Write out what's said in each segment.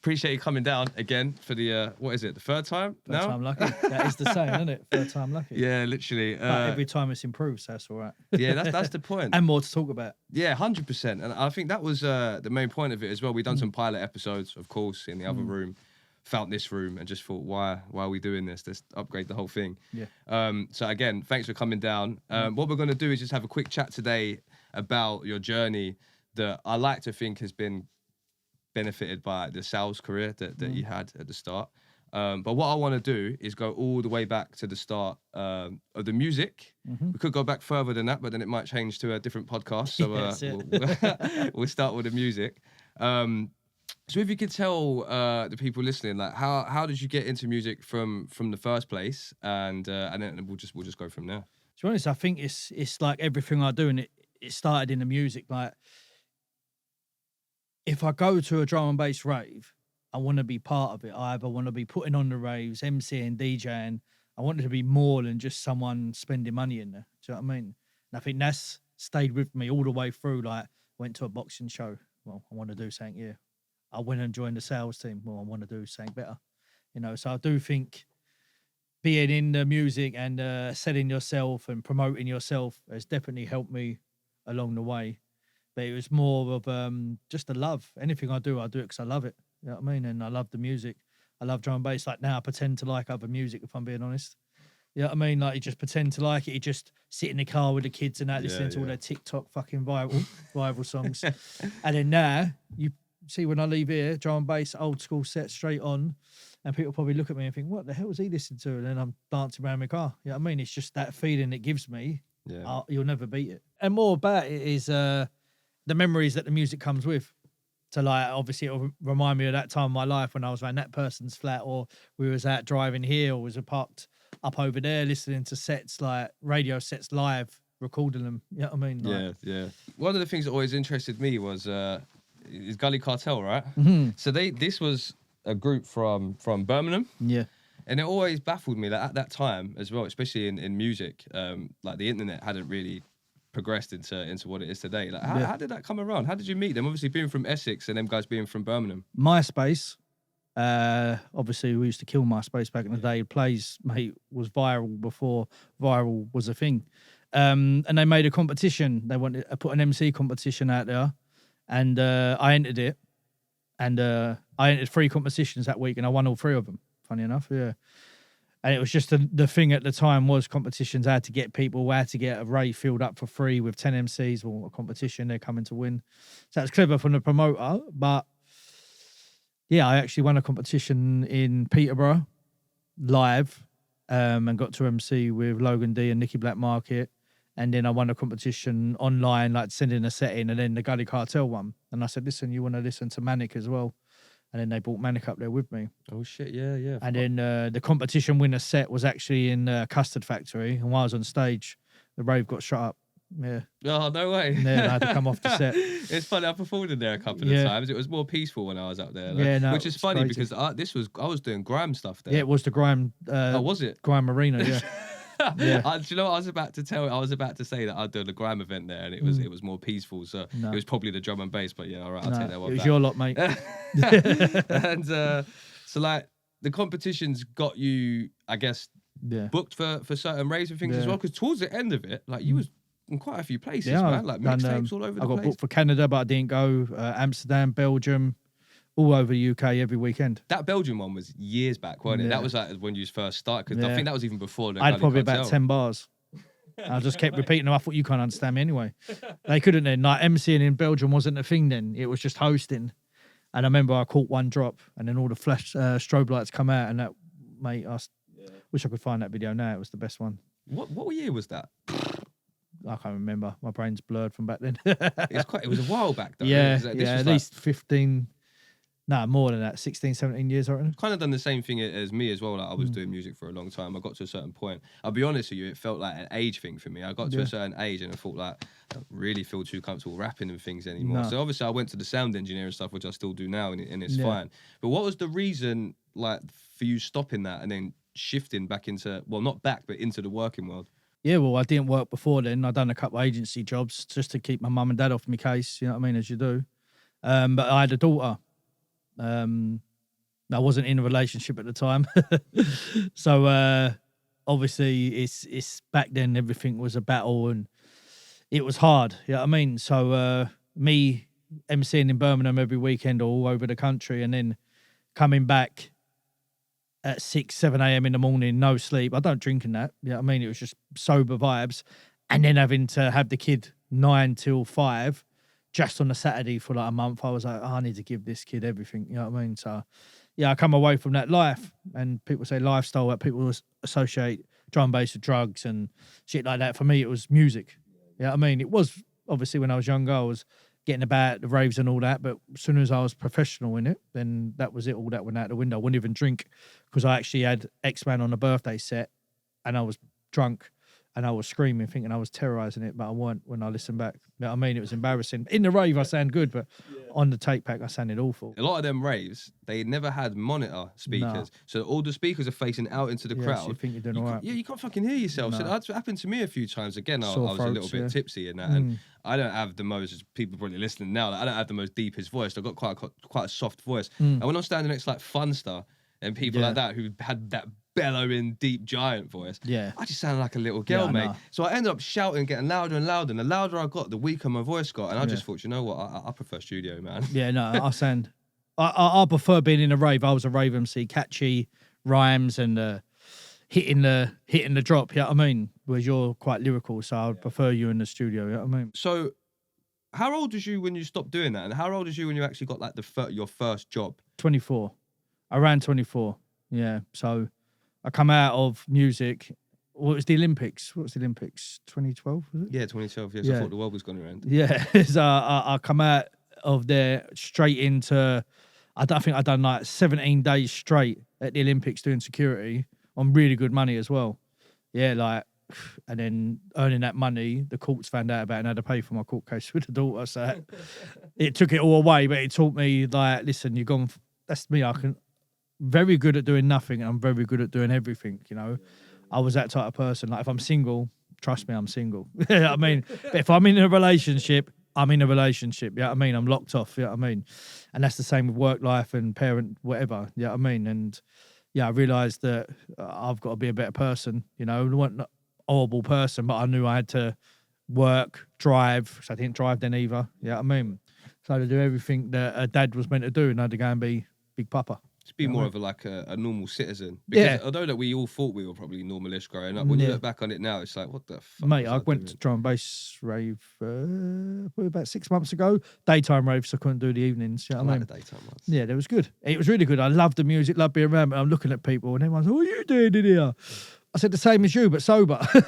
appreciate you coming down again for the what is it? The third time now? Third time lucky. That is the saying, isn't it? Third time lucky. Yeah, literally. But every time it's improved, so that's all right. Yeah, that's the point. And more to talk about. Yeah, 100%. And I think that was the main point of it as well. We've done some pilot episodes, of course, in the other room. Found this room and just thought, why are we doing this? Let's upgrade the whole thing. Yeah. So again, thanks for coming down. What we're going to do is just have a quick chat today about your journey that I like to think has been benefited by the sales career that you had at the start. But what I want to do is go all the way back to the start of the music. We could go back further than that, but then it might change to a different podcast. So we'll start with the music. So if you could tell the people listening, like how did you get into music from the first place, and then we'll just go from there. To be honest, I think it's like everything I do, and it started in the music. Like if I go to a drum and bass rave, I want to be part of it. I either want to be putting on the raves, MCing, DJing. I want it to be more than just someone spending money in there. Do you know what I mean? And I think that's stayed with me all the way through. Like went to a boxing show. Well, I want to do something. Yeah. I went and joined the sales team. Well, I want to do something better, you know. So I do think being in the music and selling yourself and promoting yourself has definitely helped me along the way. But it was more of just a love. Anything I do it because I love it. You know what I mean? And I love the music. I love drum and bass. Like now, I pretend to like other music, if I'm being honest. You know what I mean? Like you just pretend to like it. You just sit in the car with the kids and that, listening to all their TikTok fucking viral songs. And then now you see when I leave here, drum and bass, old school set straight on, and people probably look at me and think, what the hell was he listening to? And then I'm dancing around my car. You know what I mean? It's just that feeling it gives me. Yeah. You'll never beat it. And more about it is the memories that the music comes with. So like, obviously it'll remind me of that time of my life when I was around that person's flat, or we was out driving here, or was parked up over there listening to sets, like radio sets live, recording them. You know what I mean? Like, yeah. One of the things that always interested me was is Gully Cartel, right? So this was a group from Birmingham. Yeah. And it always baffled me that at that time as well, especially in music, like the internet hadn't really progressed into what it is today. Like how did that come around? How did you meet them? Obviously being from Essex and them guys being from Birmingham. MySpace, obviously we used to kill MySpace back in the day. Plays, mate, was viral before viral was a thing. And they made a competition. They wanted to put an MC competition out there. And I entered it, and I entered 3 competitions that week, and I won all 3 of them, funny enough, yeah. And it was just the thing at the time was competitions had to get people, had to get a rave filled up for free with 10 MCs or a competition, they're coming to win. So that's clever from the promoter, but yeah, I actually won a competition in Peterborough, live, and got to MC with Logan D and Nicky Black Market. And then I won a competition online, like sending a set in, and then the Gully Cartel one. And I said, listen, you want to listen to Manic as well? And then they brought Manic up there with me. Oh, shit, yeah. And then the competition winner set was actually in Custard Factory. And while I was on stage, the rave got shut up. Yeah. Oh, no way. And then I had to come off the set. It's funny, I performed in there a couple of times. It was more peaceful when I was up there. Like, yeah, no, which is funny crazy. because I was doing grime stuff there. Yeah, it was the grime. Was it? Grime Arena, yeah. Yeah. Do you know what I was about to tell? I was about to say that I'd done a grime event there, and it was more peaceful. So it was probably the drum and bass. But yeah, all right, I'll take that one. It was back. Your lot, mate. And so like the competitions got you, I guess, booked for certain raves and things as well. Because towards the end of it, like you was in quite a few places, man. Like mixtapes all over the place. I got booked for Canada, but I didn't go. Amsterdam, Belgium. All over the UK every weekend. That Belgian one was years back, wasn't it? That was like when you first started, because I think that was even before. I had probably about 10 bars. I just kept repeating them. I thought, you can't understand me anyway. They couldn't then. Like MCing in Belgium wasn't a thing then. It was just hosting. And I remember I caught one drop, and then all the flash strobe lights come out, and that, mate, I wish I could find that video now. It was the best one. What year was that? I can't remember. My brain's blurred from back then. It was a while back though. Yeah, this was at least 15... No, more than that, 16, 17 years, I reckon. Kind of done the same thing as me as well. Like I was doing music for a long time. I got to a certain point. I'll be honest with you, it felt like an age thing for me. I got to a certain age and I thought like, I don't really feel too comfortable rapping and things anymore. No. So obviously I went to the sound engineer and stuff, which I still do now, and it's fine. But what was the reason like for you stopping that and then shifting back into, well, not back, but into the working world? Yeah, well, I didn't work before then. I'd done a couple of agency jobs just to keep my mum and dad off my case, you know what I mean, as you do. But I had a daughter. I wasn't in a relationship at the time. So obviously it's back then everything was a battle and it was hard. You know what I mean? So me emceeing in Birmingham every weekend all over the country and then coming back at 6, 7 a.m. in the morning, no sleep. I don't drink in that. You know what I mean? It was just sober vibes. And then having to have the kid 9 till 5 just on a Saturday for like a month. I was like, I need to give this kid everything. You know what I mean? So yeah, I come away from that life, and people say lifestyle, that people associate drum and bass with drugs and shit like that. For me, it was music. You know what I mean? It was obviously when I was younger, I was getting about the raves and all that, but as soon as I was professional in it, then that was it. All that went out the window. I wouldn't even drink because I actually had X-Man on a birthday set and I was drunk and I was screaming, thinking I was terrorising it, but I weren't when I listened back. You know what I mean? It was embarrassing. In the rave, I sound good, but on the tape pack, I sounded awful. A lot of them raves, they never had monitor speakers. No. So all the speakers are facing out into the crowd. So you think you're doing all right. Yeah, you can't fucking hear yourself. No. So that's happened to me a few times. Again, I Sore was a little throats, bit yeah. tipsy in that. And I don't have the most, people probably listening now, like, I don't have the most deepest voice. I've got quite a soft voice. And when I'm standing next to like Funster and people like that who had that bellowing, deep, giant voice, I just sounded like a little girl, mate. So I ended up shouting, getting louder and louder. And the louder I got, the weaker my voice got. And I just thought, you know what? I prefer studio, man. Yeah, no, I sound... I prefer being in a rave. I was a rave MC, catchy rhymes and hitting the drop, you know what I mean? Whereas you're quite lyrical, so I'd prefer you in the studio, you know what I mean? So how old was you when you stopped doing that? And how old was you when you actually got like your first job? 24. Around 24, yeah. So I come out of music. What was the Olympics? 2012, was it? Yeah, 2012. Yes, I thought the world was going around. Yeah, so I come out of there straight into... I think I'd done like 17 days straight at the Olympics doing security on really good money as well. Yeah, like, and then earning that money, the courts found out about it and had to pay for my court case with the daughter. So it took it all away, but it taught me, like, listen, you've gone, that's me. Very good at doing nothing and I'm very good at doing everything, you know. I was that type of person. Like, if I'm single, trust me, I'm single. You know what I mean? But if I'm in a relationship, I'm in a relationship, you know what I mean? I'm locked off, you know what I mean? And that's the same with work life and parent, whatever, you know what I mean? And yeah, I realised that I've got to be a better person, you know? I wasn't a horrible person, but I knew I had to work, drive, so I didn't drive then either, you know what I mean? So I had to do everything that a dad was meant to do and I had to go and be Big Papa. To be more of a normal citizen. Because although that we all thought we were probably normalish growing up, when you look back on it now, it's like, what the fuck? Mate, I went to drum and bass rave probably about 6 months ago. Daytime rave, so I couldn't do the evenings. You know what I mean? The daytime ones. Yeah, that was good. It was really good. I loved the music, loved being around. I'm looking at people and everyone's like, what are you doing in here? I said the same as you, but sober. You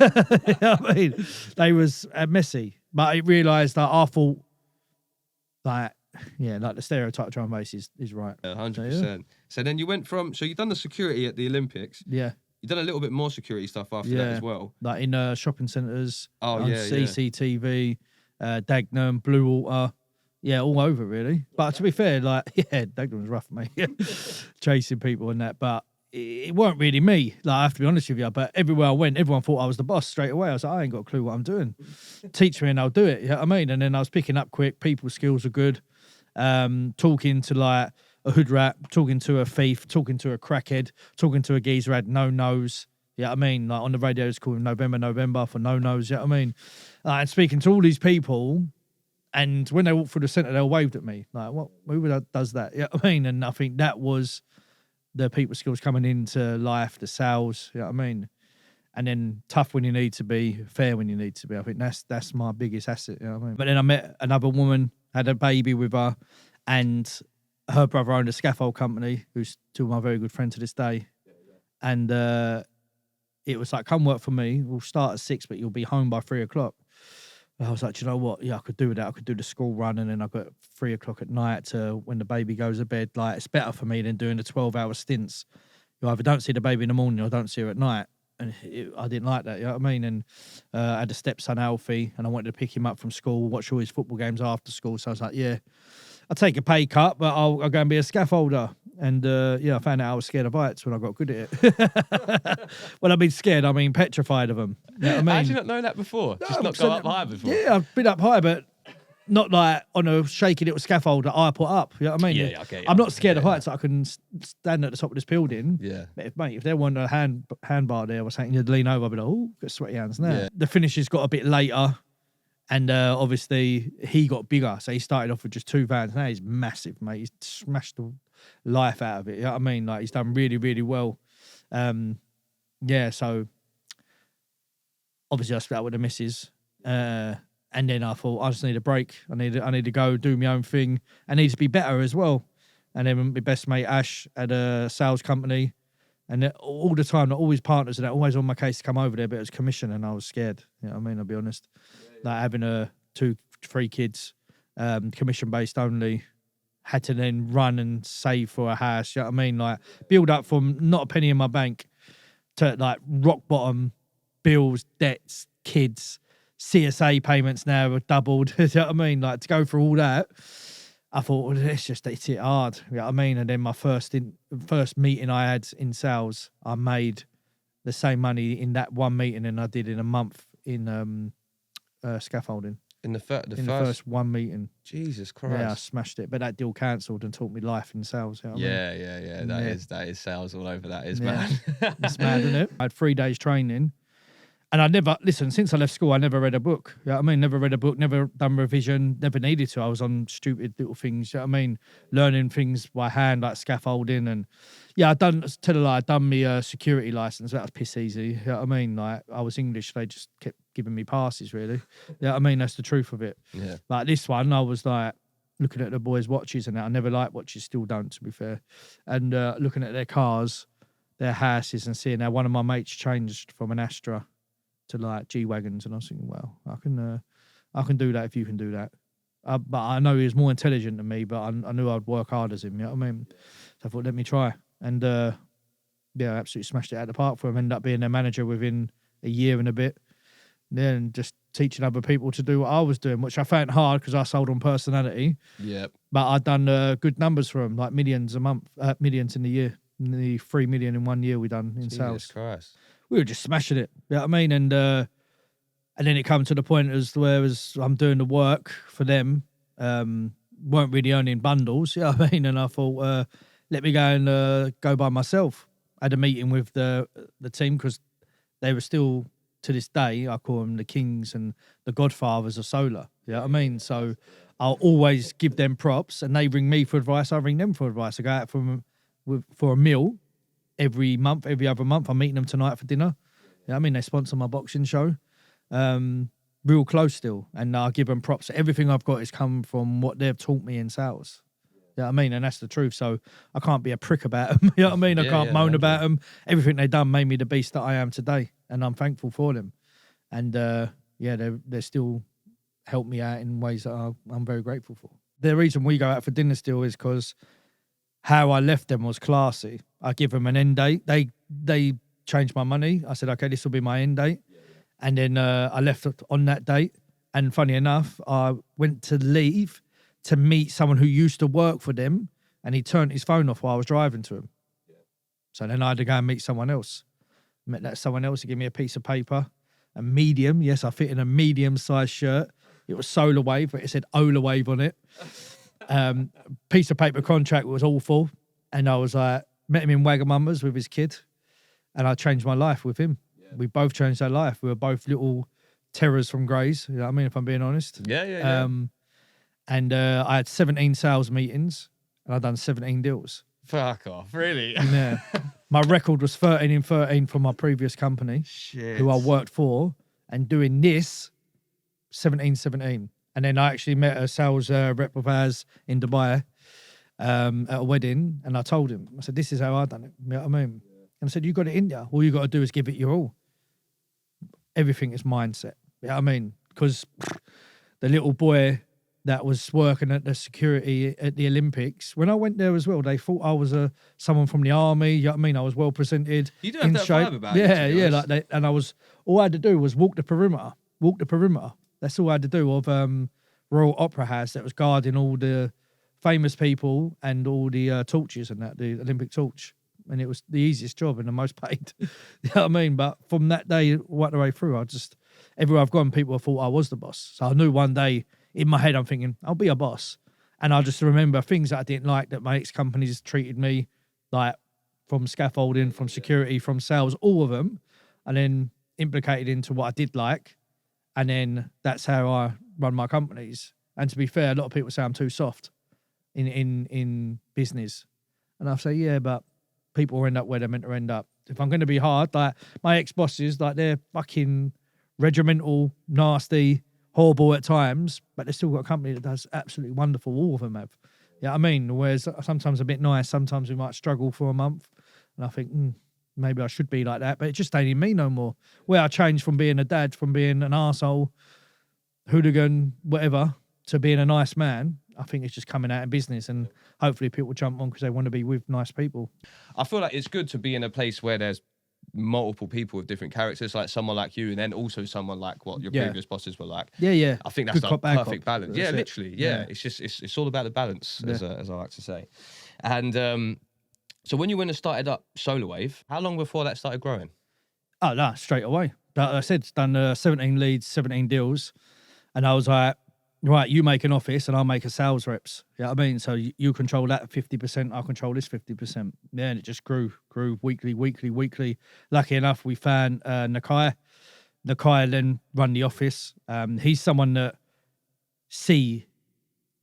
know what I mean? They was messy. But I realised that I thought, like, yeah, like the stereotype drum and bass is right. 100%. So then you went from, so you've done the security at the Olympics. Yeah. You've done a little bit more security stuff after that as well. Like in shopping centres. Oh, yeah, CCTV, Dagenham, Blue Water. Yeah, all over really. But to be fair, like, yeah, Dagenham was rough, mate. Chasing people and that. But it weren't really me. Like, I have to be honest with you. But everywhere I went, everyone thought I was the boss straight away. I was like, I ain't got a clue what I'm doing. Teach me and I'll do it. You know what I mean? And then I was picking up quick. People's skills are good. Talking to like a hood rat, talking to a thief, talking to a crackhead, talking to a geezer who had no nose. You know what I mean? Like on the radio, it's called November for no nose. You know what I mean? And speaking to all these people, and when they walked through the centre, they all waved at me. Like, what? Who does that? You know what I mean? And I think that was the people skills coming into life, the sales. You know what I mean? And then tough when you need to be, fair when you need to be. I think that's my biggest asset. You know what I mean? But then I met another woman, had a baby with her, and her brother owned a scaffold company, who's still my very good friend to this day. And it was like, come work for me. We'll start at 6, but you'll be home by 3 o'clock. I was like, you know what? Yeah, I could do that. I could do the school run, and then I got 3 o'clock at night to when the baby goes to bed. Like, it's better for me than doing the 12-hour stints. You either don't see the baby in the morning or don't see her at night. And I didn't like that, you know what I mean? And I had a stepson, Alfie, and I wanted to pick him up from school, watch all his football games after school. So I was like, yeah, I'll take a pay cut, but I'll go and be a scaffolder. And yeah, I found out I was scared of heights when I got good at it. Well, I mean scared, I mean petrified of them. You know what I mean? How did you not know that before? Just not go up high before? Yeah, I've been up high, but not like on a shaky little scaffold that I put up. You know what I mean? Yeah, I get you. I'm not scared of Yeah, heights. I can stand at the top of this building. Yeah. But if there wasn't a hand bar there or something, you'd lean over, I'd be like, oh, got sweaty hands now. Yeah. The finishes got a bit later. And obviously he got bigger. So he started off with just 2 vans. Now he's massive, mate. He's smashed the life out of it. You know what I mean? Like, he's done really, really well. Yeah, so obviously I split up with the missus. And then I thought, I just need a break. I need to go do my own thing. I need to be better as well. And then my best mate Ash had a sales company. And all the time, all his partners and that, always on my case to come over there, but it was commission and I was scared. You know what I mean? I'll be honest. Like having 2-3 kids, commission based only, had to then run and save for a house. You know what I mean? Like build up from not a penny in my bank to like rock bottom, bills, debts, kids, CSA payments now have doubled. You know what I mean? Like to go through all that, I thought, well, let's just hit it hard. You know what I mean? And then my first meeting I had in sales, I made the same money in that one meeting than I did in a month in scaffolding. In the first one meeting. Jesus Christ. Yeah, I smashed it. But that deal cancelled and taught me life in sales. You know what I mean? That is sales all over. That is Yeah. mad. It's mad, isn't it? I had 3 days training. And I never, listen, since I left school, I never read a book. You know what I mean? Never read a book, never done revision, never needed to. I was on stupid little things, you know what I mean? Learning things by hand, like scaffolding. And yeah, I'd done my security license. That was piss easy. You know what I mean? Like, I was English, they just kept giving me passes, really. You know what I mean? That's the truth of it. Yeah. Like this one, I was like, looking at the boys' watches and that. I never liked watches, still don't, to be fair. And looking at their cars, their houses, and seeing how one of my mates changed from an Astra to like G-Wagons, and I was thinking, well, I can do that if you can do that. But I know he was more intelligent than me, but I knew I'd work hard as him, you know what I mean? So I thought, let me try. And yeah, I absolutely smashed it out of the park for him. Ended up being their manager within a year and a bit. Then just teaching other people to do what I was doing, which I found hard because I sold on personality. Yeah. But I'd done good numbers for them, like millions a month, millions in the year. Nearly 3 million in 1 year we done in sales. Jesus Christ. We were just smashing it. You know what I mean? And then it come to the point where I'm doing the work for them, weren't really earning bundles, you know what I mean? And I thought, let me go and go by myself. I had a meeting with the team because they were still, to this day, I call them the kings and the godfathers of solar. You know what I mean? So I'll always give them props and they ring me for advice. I ring them for advice. I go out for a meal every other month. I'm meeting them tonight for dinner. Yeah, I mean, they sponsor my boxing show. Real close still. And I give them props. Everything I've got has come from what they've taught me in sales. You know what I mean? And that's the truth. So I can't be a prick about them. You know what I mean? I can't moan about them. Everything they've done made me the beast that I am today. And I'm thankful for them. And yeah, they still help me out in ways that I'm very grateful for. The reason we go out for dinner still is because how I left them was classy. I give them an end date. They changed my money. I said, okay, this will be my end date. And then I left on that date. And funny enough, I went to leave to meet someone who used to work for them. And he turned his phone off while I was driving to him. So then I had to go and meet someone else. Met that someone else to give me a piece of paper, a medium. Yes, I fit in a medium-sized shirt. It was Solar Wave, but it said Ola Wave on it. Piece of paper contract was awful. And I was like, met him in Wagamama's with his kid. And I changed my life with him. Yeah. We both changed our life. We were both little terrors from Grays. You know what I mean, if I'm being honest. Yeah. And I had 17 sales meetings and I'd done 17 deals. Fuck off, really? Yeah. My record was 13 in 13 from my previous company. Shit. Who I worked for, and doing this 17. And then I actually met a sales rep of ours in Dubai at a wedding, and I told him, I said, this is how I done it. You know what I mean? And I said, you got it in you. All you got to do is give it your all. Everything is mindset. You know what I mean? Because the little boy that was working at the security at the Olympics, when I went there as well, they thought I was someone from the army. You know what I mean? I was well presented. You do have that shape. vibe about yeah, you. Yeah, like and all I had to do was walk the perimeter. That's all I had to do of Royal Opera House that was guarding all the famous people and all the torches and that, the Olympic torch. And it was the easiest job and the most paid. You know what I mean? But from that day, right the way through, everywhere I've gone, people thought I was the boss. So I knew one day in my head, I'm thinking, I'll be a boss. And I just remember things that I didn't like that my ex-companies treated me like, from scaffolding, from security, from sales, all of them, and then implicated into what I did like. And then that's how I run my companies. And to be fair, a lot of people say I'm too soft in business. And I say, yeah, but people will end up where they're meant to end up. If I'm going to be hard, like my ex-bosses, like they're fucking regimental, nasty, horrible at times, but they've still got a company that does absolutely wonderful. All of them have. Yeah, I mean, whereas sometimes a bit nice, sometimes we might struggle for a month. And I think, maybe I should be like that, but it just ain't in me no more. Where I changed from being a dad, from being an arsehole, hooligan, whatever, to being a nice man, I think it's just coming out in business, and hopefully people jump on because they want to be with nice people. I feel like it's good to be in a place where there's multiple people with different characters, like someone like you, and then also someone like what your previous bosses were like. Yeah. I think that's Good the cop, bad perfect cop. balance. That's it. Literally. Yeah. It's just it's all about the balance, as I like to say. And so when you went and started up Solar Wave, how long before that started growing? Oh, no, straight away. Like I said, done 17 leads, 17 deals. And I was like, right, you make an office and I'll make a sales reps. You know what I mean? So you control that 50%, I'll control this 50%. Yeah, and it just grew weekly. Lucky enough, we found Nakai. Nakai then run the office. He's someone that see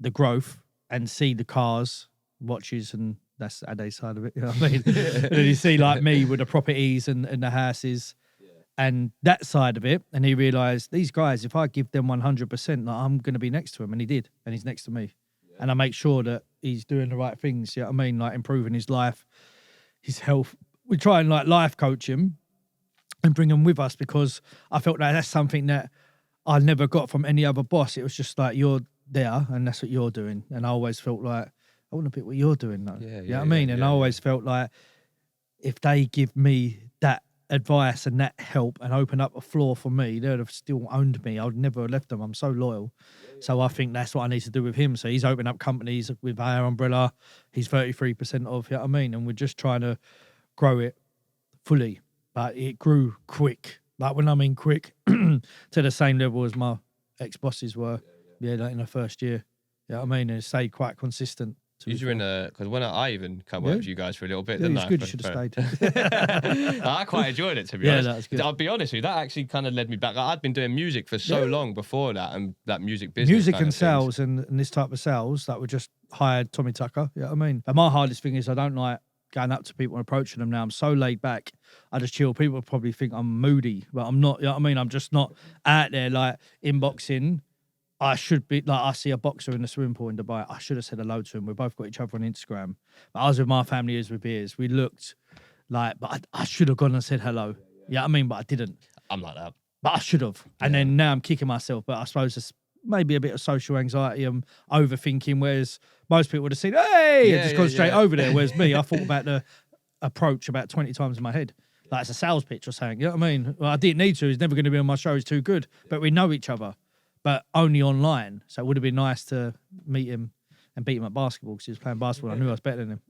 the growth and see the cars, watches, and that's Ade's side of it. You know what I mean? And then you see like me with the properties and the houses. And that side of it, and he realised, these guys, if I give them 100%, like, I'm going to be next to him, and he did, and he's next to me. And I make sure that he's doing the right things, you know what I mean, like improving his life, his health. We try and like life coach him and bring him with us, because I felt like that's something that I never got from any other boss. It was just like, you're there, and that's what you're doing. And I always felt like, I want to be what you're doing, though. You know what I mean? And I always felt like, if they give me that advice and that help and open up a floor for me, they'd have still owned me. I would never have left them. I'm so loyal. So I think that's what I need to do with him. So he's opened up companies with our umbrella. He's 33% of, you know what I mean? And we're just trying to grow it fully. But it grew quick. Like when I mean quick, to the same level as my ex-bosses were. Yeah, like in the first year. You know what I mean? And it stayed quite consistent. You were in because when I even come work with you guys for a little bit, didn't I? Good. You should have stayed. I quite enjoyed it, to be honest. That's good. I'll be honest with you, that actually kind of led me back. I'd been doing music for so long before that, and that music business. Music and sales and this type of sales that were just hired Tommy Tucker. You know what I mean? But my hardest thing is I don't like going up to people and approaching them now. I'm so laid back. I just chill. People probably think I'm moody, but I'm not. You know what I mean? I'm just not out there like inboxing. I should be, like, I see a boxer in the swimming pool in Dubai. I should have said hello to him. We both got each other on Instagram. But I was with my family as with beers. We looked like, but I should have gone and said hello. Yeah, I mean, but I didn't. I'm like that. But I should have. And then now I'm kicking myself. But I suppose it's maybe a bit of social anxiety and overthinking, whereas most people would have said, hey, and just gone straight over there. Whereas me, I thought about the approach about 20 times in my head. Like it's a sales pitch or something. You know what I mean? Well, I didn't need to. He's never going to be on my show. He's too good. But we know each other. But only online. So it would have been nice to meet him and beat him at basketball, because he was playing basketball. I knew I was better than him.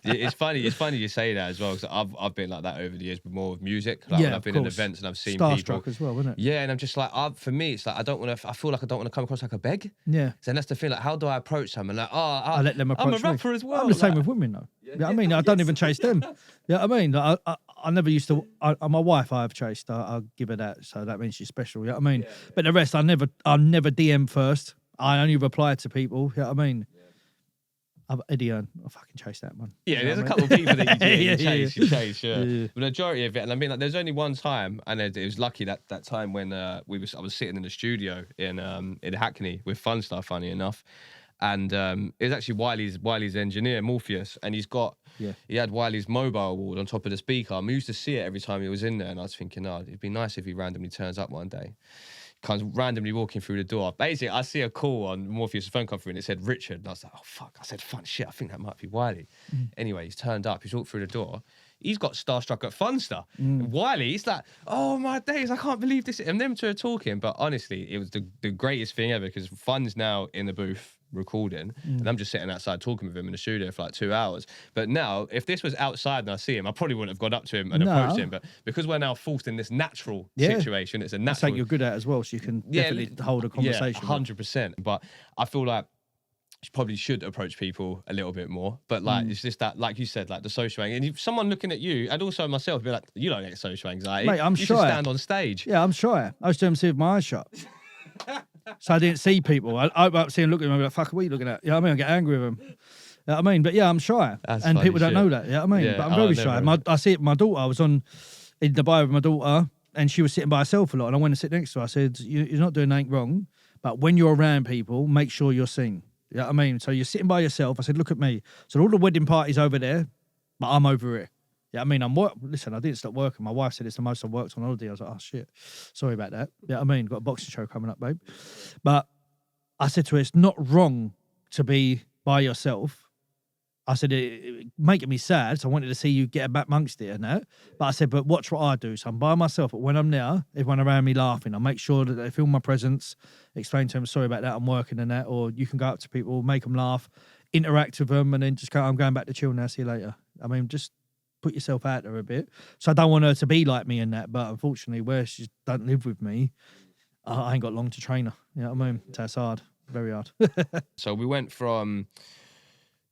It's funny you say that as well, because I've been like that over the years, but more with music. Like when I've been in events and I've seen Starstruck people as well, isn't it? Yeah, and I'm just like, for me, it's like I feel like I don't want to come across like a beg. Yeah. So that's the thing. Like, how do I approach someone? Like, I let them approach I'm a rapper me. as well. I'm the same with women, though. You know what I mean? I don't even chase them. You know what I mean? I never used to. My wife, I've chased. I'll give her that. So that means she's special. You know what I mean? But the rest, I never DM first. I only reply to people. You know what I mean? Eddie Hearn, I fucking chase that one. Yeah, there's a couple of people that you chase. The majority of it, and I mean, like, there's only one time, and it was lucky that time when I was sitting in the studio in Hackney with Fun Stuff, funny enough, and it was actually Wiley's engineer Morpheus, and he had Wiley's mobile award on top of the speaker. I used to see it every time he was in there, and I was thinking, it'd be nice if he randomly turns up one day. Kind of randomly walking through the door. Basically, I see a call on Morpheus' phone come through and it said Richard. And I was like, oh, fuck. I said, fun shit. I think that might be Wiley. Anyway, he's turned up. He's walked through the door. He's got starstruck at Funster. Wiley, he's like, oh, my days. I can't believe this. And them two are talking. But honestly, it was the greatest thing ever, because Fun's now in the booth recording, and I'm just sitting outside talking with him in the studio for like 2 hours. But now, if this was outside and I see him, I probably wouldn't have gone up to him and approached him. But because we're now forced in this natural situation, it's a That's natural. something you're good at as well, so you can definitely hold a conversation. 100%. But I feel like you probably should approach people a little bit more. But like, it's just that, like you said, like the social anxiety. And if someone looking at you, and also myself, be like, you don't get social anxiety. Mate, I'm you shy. should stand on stage. Yeah, I'm shy. I was doing MC with my eyes shut. So I didn't see people. I open up, see them looking at me, I'm like, fuck, what are you looking at? You know what I mean? I get angry with them. You know what I mean? But yeah, I'm shy. That's and funny people don't shit. know that. You know what I mean? Yeah. But I'm very shy. I see it with my daughter. I was in Dubai with my daughter and she was sitting by herself a lot. And I went to sit next to her. I said, you're not doing anything wrong. But when you're around people, make sure you're seen. You know what I mean? So you're sitting by yourself. I said, look at me. So all the wedding parties over there, but I'm over here. Yeah, I mean, listen, I didn't stop working. My wife said it's the most I've worked on holiday. I was like, oh, shit. Sorry about that. Yeah, I mean, got a boxing show coming up, babe. But I said to her, it's not wrong to be by yourself. I said, it making me sad, so I wanted to see you get back amongst it and that. But I said, but watch what I do. So I'm by myself, but when I'm there, everyone around me laughing. I make sure that they feel my presence, explain to them, sorry about that, I'm working and that. Or you can go up to people, make them laugh, interact with them, and then just go, I'm going back to chill now, see you later. I mean, just put yourself out there a bit. So I don't want her to be like me in that, but unfortunately, where she don't live with me, I ain't got long to train her. You know what I mean? So it's hard, very hard. So we went from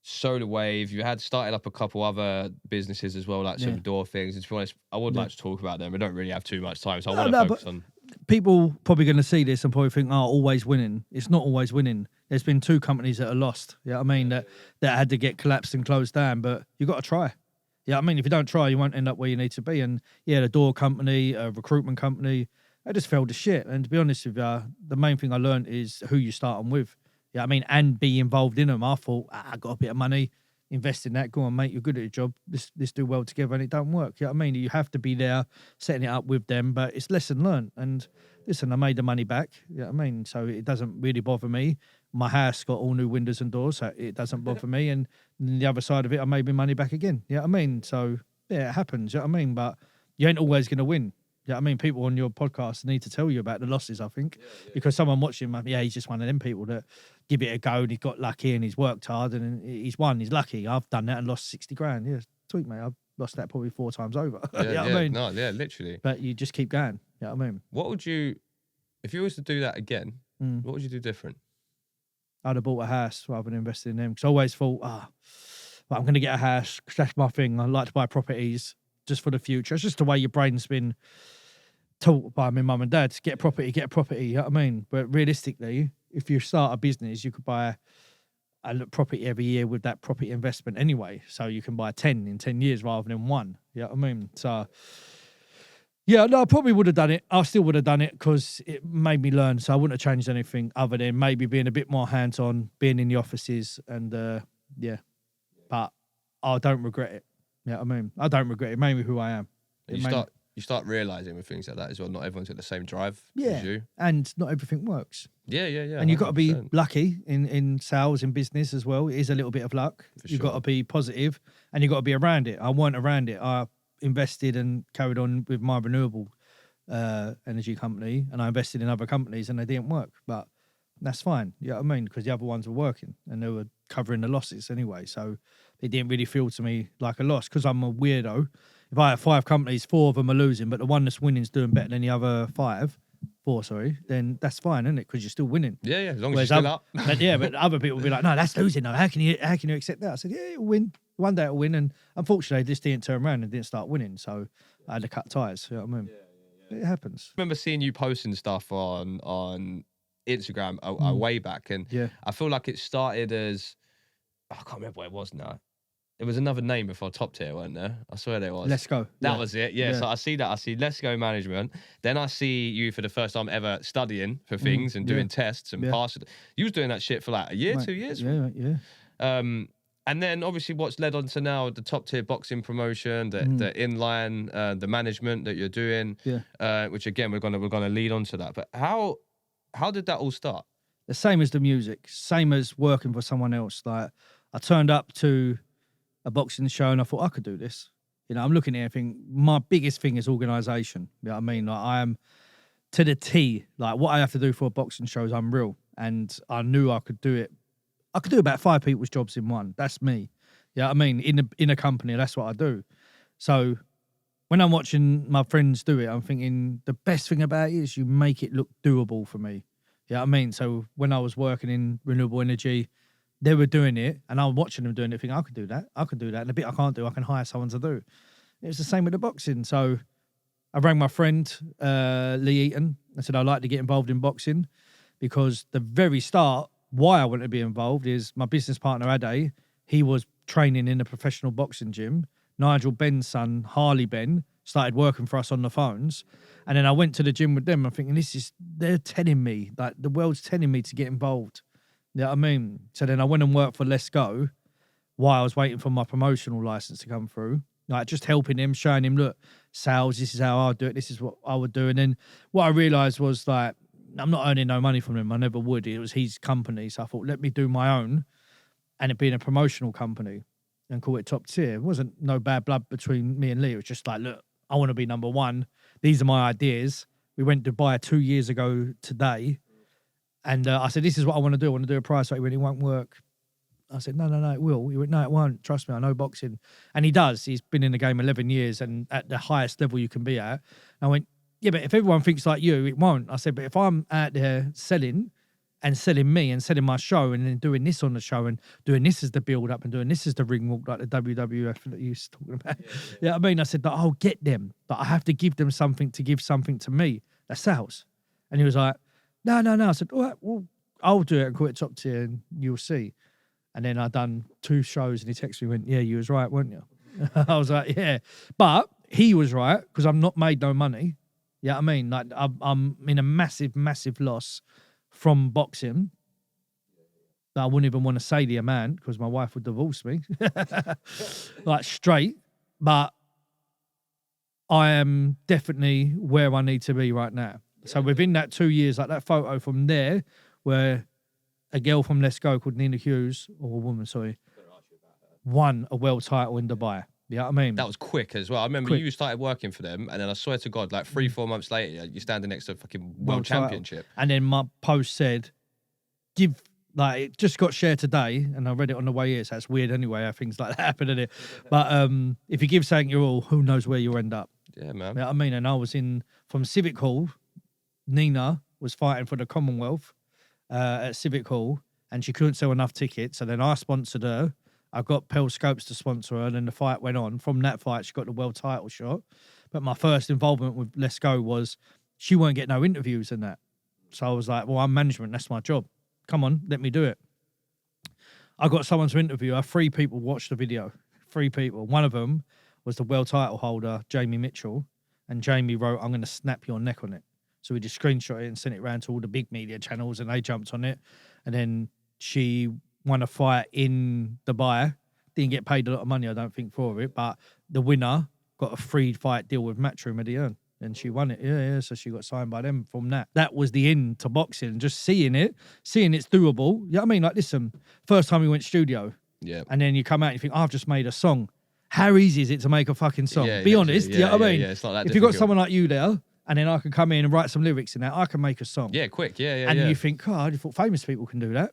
Solar Wave. You had started up a couple other businesses as well, like some door things. And to be honest, I would like to talk about them. I don't really have too much time, so I want to focus on. People probably going to see this and probably think, oh, always winning. It's not always winning. There's been 2 companies that are lost. You know what I mean? That had to get collapsed and closed down, but you got to try. Yeah, I mean, if you don't try, you won't end up where you need to be. And yeah, the door company, a recruitment company, I just fell to shit. And to be honest with you, the main thing I learned is who you start them with. Yeah, I mean, and be involved in them. I thought, I got a bit of money, invest in that. Go on, mate, you're good at your job. Let's do well together, and it don't work. You know what I mean? You have to be there, setting it up with them, but it's lesson learned. And listen, I made the money back. You know what I mean? So it doesn't really bother me. My house got all new windows and doors, so it doesn't bother me. And the other side of it, I made my money back again. You know what I mean? So yeah, it happens. You know what I mean? But you ain't always going to win. Yeah, I mean, people on your podcast need to tell you about the losses, I think, because someone watching him, he's just one of them people that give it a go and he got lucky and he's worked hard and he's won, he's lucky. I've done that and lost 60 grand. Yeah, sweet, mate. I've lost that probably 4 times over. Yeah, you know what I mean? No, yeah, literally. But you just keep going. You know what I mean? What would you, if you was to do that again, what would you do different? I'd have bought a house rather than invested in them. Because I always thought, I'm going to get a house because that's my thing. I like to buy properties just for the future. It's just the way your brain's been taught by my mum and dad to get a property, you know what I mean? But realistically, if you start a business, you could buy a property every year with that property investment anyway. So you can buy 10 in 10 years rather than 1. You know what I mean? So, yeah, no, I probably would have done it. I still would have done it because it made me learn. So I wouldn't have changed anything other than maybe being a bit more hands-on, being in the offices and, yeah. But I don't regret it. You know what I mean? I don't regret it. It made me who I am. You start realising with things like that as well, not everyone's got the same drive as you. And not everything works. Yeah. And you've got to be lucky in sales, in business as well. It is a little bit of luck. You've got to be positive and you've got to be around it. I weren't around it. I invested and carried on with my renewable energy company and I invested in other companies and they didn't work. But that's fine. You know what I mean? Because the other ones were working and they were covering the losses anyway. So it didn't really feel to me like a loss because I'm a weirdo. If I have 5 companies, 4 of them are losing, but the one that's winning is doing better than the other 4, then that's fine, isn't it? Because you're still winning. Yeah, as long as you're still up. But other people will be like, no, that's losing. No, how can you accept that? I said, yeah, it'll win. One day it'll win. And unfortunately, this didn't turn around and didn't start winning. So I had to cut ties. You know what I mean? It happens. I remember seeing you posting stuff on Instagram a way back. And I feel like it started as, I can't remember what it was now. There was another name before Top Tier, weren't there? I swear there was. Let's Go. That was it. Yeah. So I see that. I see Let's Go Management. Then I see you for the first time ever studying for things and doing tests and passing. You was doing that shit for like a year, 2 years. Yeah. And then obviously what's led on to now the Top Tier boxing promotion, the inline, the management that you're doing. Yeah. Which again we're gonna lead on to that. But how did that all start? The same as the music, same as working for someone else. Like I turned up to a boxing show and I thought I could do this. You know, I'm looking at everything. My biggest thing is organisation. You know what I mean? Like I am to the T. Like what I have to do for a boxing show is unreal. And I knew I could do it I could do about 5 people's jobs in one. That's me. Yeah, you know I mean, in a company, that's what I do. So when I'm watching my friends do it, I'm thinking the best thing about it is you make it look doable for me. Yeah, you know I mean, so when I was working in renewable energy, they were doing it, and I'm watching them doing it, thinking I could do that, and the bit I can't do, I can hire someone to do. It was the same with the boxing. So I rang my friend Lee Eaton. I said I'd like to get involved in boxing because the very start, why I wanted to be involved is my business partner Ade. He was training in a professional boxing gym. Nigel Ben's son, Harley Ben, started working for us on the phones. And then I went to the gym with them. I'm thinking, they're telling me, like the world's telling me to get involved. You know what I mean? So then I went and worked for Let's Go while I was waiting for my promotional license to come through. Like just helping him, showing him, look, sales, this is how I do it. This is what I would do. And then what I realised was like, I'm not earning no money from him. I never would. It was his company. So I thought, let me do my own and it being a promotional company and call it Top Tier. It wasn't no bad blood between me and Lee. It was just like, look, I want to be number one. These are my ideas. We went to Dubai 2 years ago today. And I said, this is what I want to do. I want to do a price fight when it won't work. I said, no, it will. He went, no, it won't. Trust me, I know boxing. And he does. He's been in the game 11 years and at the highest level you can be at. And I went, yeah, but if everyone thinks like you, it won't. I said, but if I'm out there selling me and selling my show and then doing this on the show and doing this as the build up and doing this as the ring walk like the WWF that you was talking about. Yeah, I mean, I said that I'll get them, but I have to give them something to give something to me. That's sales. And he was like, no. I said, all right, well, I'll do it and call it Top Tier and you'll see. And then I done 2 shows and he texted me and went, yeah, you was right, weren't you? I was like, yeah. But he was right because I've not made no money. Yeah, you know what I mean? Like I'm in a massive, massive loss from boxing. That I wouldn't even want to say the amount because my wife would divorce me. Like straight. But I am definitely where I need to be right now. So within that 2 years, like that photo from there where a girl from Let's Go called Nina Hughes, or a woman, sorry, won a world title in Dubai. You know what I mean? That was quick as well. I remember you started working for them, and then I swear to God, like 3-4 months later, you're standing next to a fucking world championship. And then my post said, it just got shared today, and I read it on the way here, so it's weird anyway how things like that happen, isn't it? But if you give something your all, who knows where you'll end up? Yeah, man. You know what I mean? And I was from Civic Hall. Nina was fighting for the Commonwealth at Civic Hall, and she couldn't sell enough tickets. So then I sponsored her. I got Pearl Scopes to sponsor her, and then the fight went on. From that fight, she got the world title shot. But my first involvement with Let's Go was she won't get no interviews in that. So I was like, well, I'm management. That's my job. Come on, let me do it. I got someone to interview her. 3 people watched the video. 3 people. One of them was the world title holder, Jamie Mitchell. And Jamie wrote, I'm going to snap your neck on it. So we just screenshot it and sent it around to all the big media channels and they jumped on it. And then she won a fight in Dubai. Didn't get paid a lot of money, I don't think, for it. But the winner got a free fight deal with Matchroom, Eddie Hearn. And she won it. Yeah. So she got signed by them from that. That was the end to boxing. Just seeing it's doable. You know what I mean? Like, listen, first time we went studio. Yeah. And then you come out and you think, I've just made a song. How easy is it to make a fucking song? Be honest. You know what I mean? Yeah, it's not that if you've got someone like you there, and then I can come in and write some lyrics in that, I can make a song. Yeah, quick. Yeah. And you think, oh, I thought famous people can do that.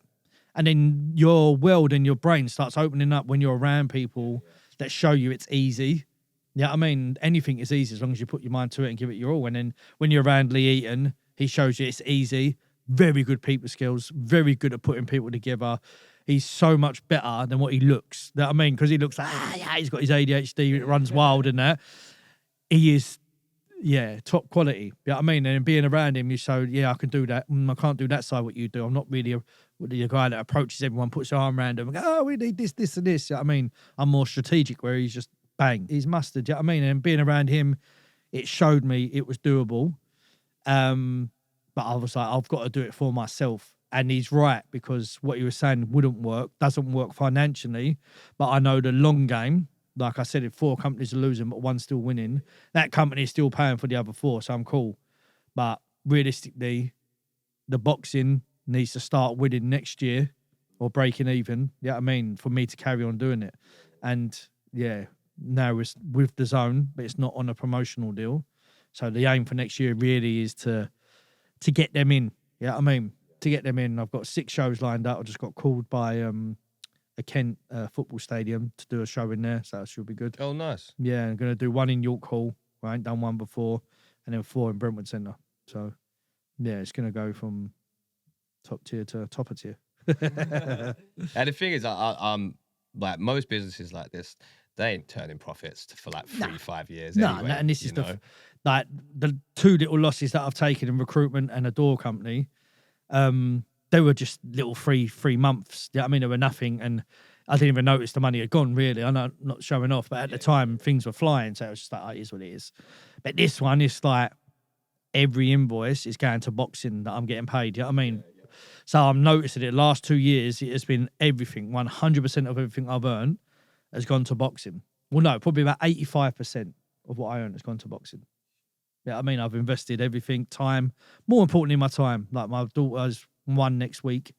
And then your world and your brain starts opening up when you're around people that show you it's easy. Yeah, I mean, anything is easy as long as you put your mind to it and give it your all. And then when you're around Lee Eaton, he shows you it's easy. Very good people skills. Very good at putting people together. He's so much better than what he looks. You know what I mean? Because he looks like, he's got his ADHD, it runs wild and that. He is, top quality. You know what I mean? And being around him, you show, I can do that. I can't do that side what you do. I'm not really a guy that approaches everyone, puts their arm around them and go, we need this, this, and this. You know what I mean? I'm more strategic where he's just bang. He's mustard. You know what I mean? And being around him, it showed me it was doable. But I was like, I've got to do it for myself. And he's right, because what he was saying doesn't work financially. But I know the long game, like I said, if 4 companies are losing, but 1's still winning, that company is still paying for the other 4, so I'm cool. But realistically, the boxing needs to start winning next year or breaking even, you know what I mean, for me to carry on doing it. And now it's with DAZN, but it's not on a promotional deal. So the aim for next year really is to get them in, you know what I mean? to get them in. I've got 6 shows lined up. I just got called by a Kent football stadium to do a show in there, so that should be good. Oh, nice. Yeah, I'm going to do 1 in York Hall, where I ain't done one before, and then 4 in Brentwood Centre. So, yeah, it's going to go from top tier to topper tier. And the thing is, I'm like most businesses like this, they ain't turning profits for like 3-5 years. No, anyway, and this is like the 2 little losses that I've taken in recruitment and a door company. They were just little three months. Yeah, I mean, they were nothing, and I didn't even notice the money had gone. Really, I'm not showing off, but at the time things were flying, so it was just like, oh, it is what it is. But this one is like every invoice is going to boxing that I'm getting paid. You know what I mean? So I'm noticing it. Last 2 years, it has been everything. 100% of everything I've earned has gone to boxing. Well, no, probably about 85% of what I earn has gone to boxing. Yeah, I mean, I've invested everything, time, more importantly, my time. Like my daughter's won next week.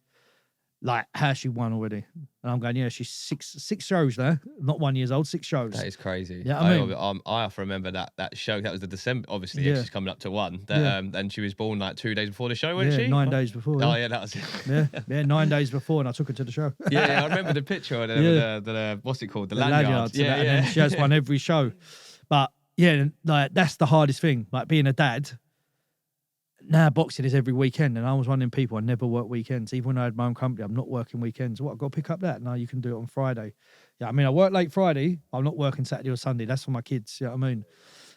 Like, has she won already? And I'm going, yeah, she's six shows now, not 1 year old, 6 shows. That is crazy. Yeah, I have to remember that show. That was the December, obviously. Yeah. She's coming up to 1. And she was born like 2 days before the show, wasn't she? 9 days before. Oh, yeah, that was it. Yeah, 9 days before, and I took her to the show. Yeah, I remember the picture of the what's it called? The lanyards. Yeah. And then she has won every show. But yeah, like that's the hardest thing. Like being a dad. Now boxing is every weekend, and I was one of them people. I never work weekends, even when I had my own company. I'm not working weekends. What, I've got to pick up that? No, you can do it on Friday. Yeah, I mean, I work late Friday. I'm not working Saturday or Sunday. That's for my kids. You know what I mean?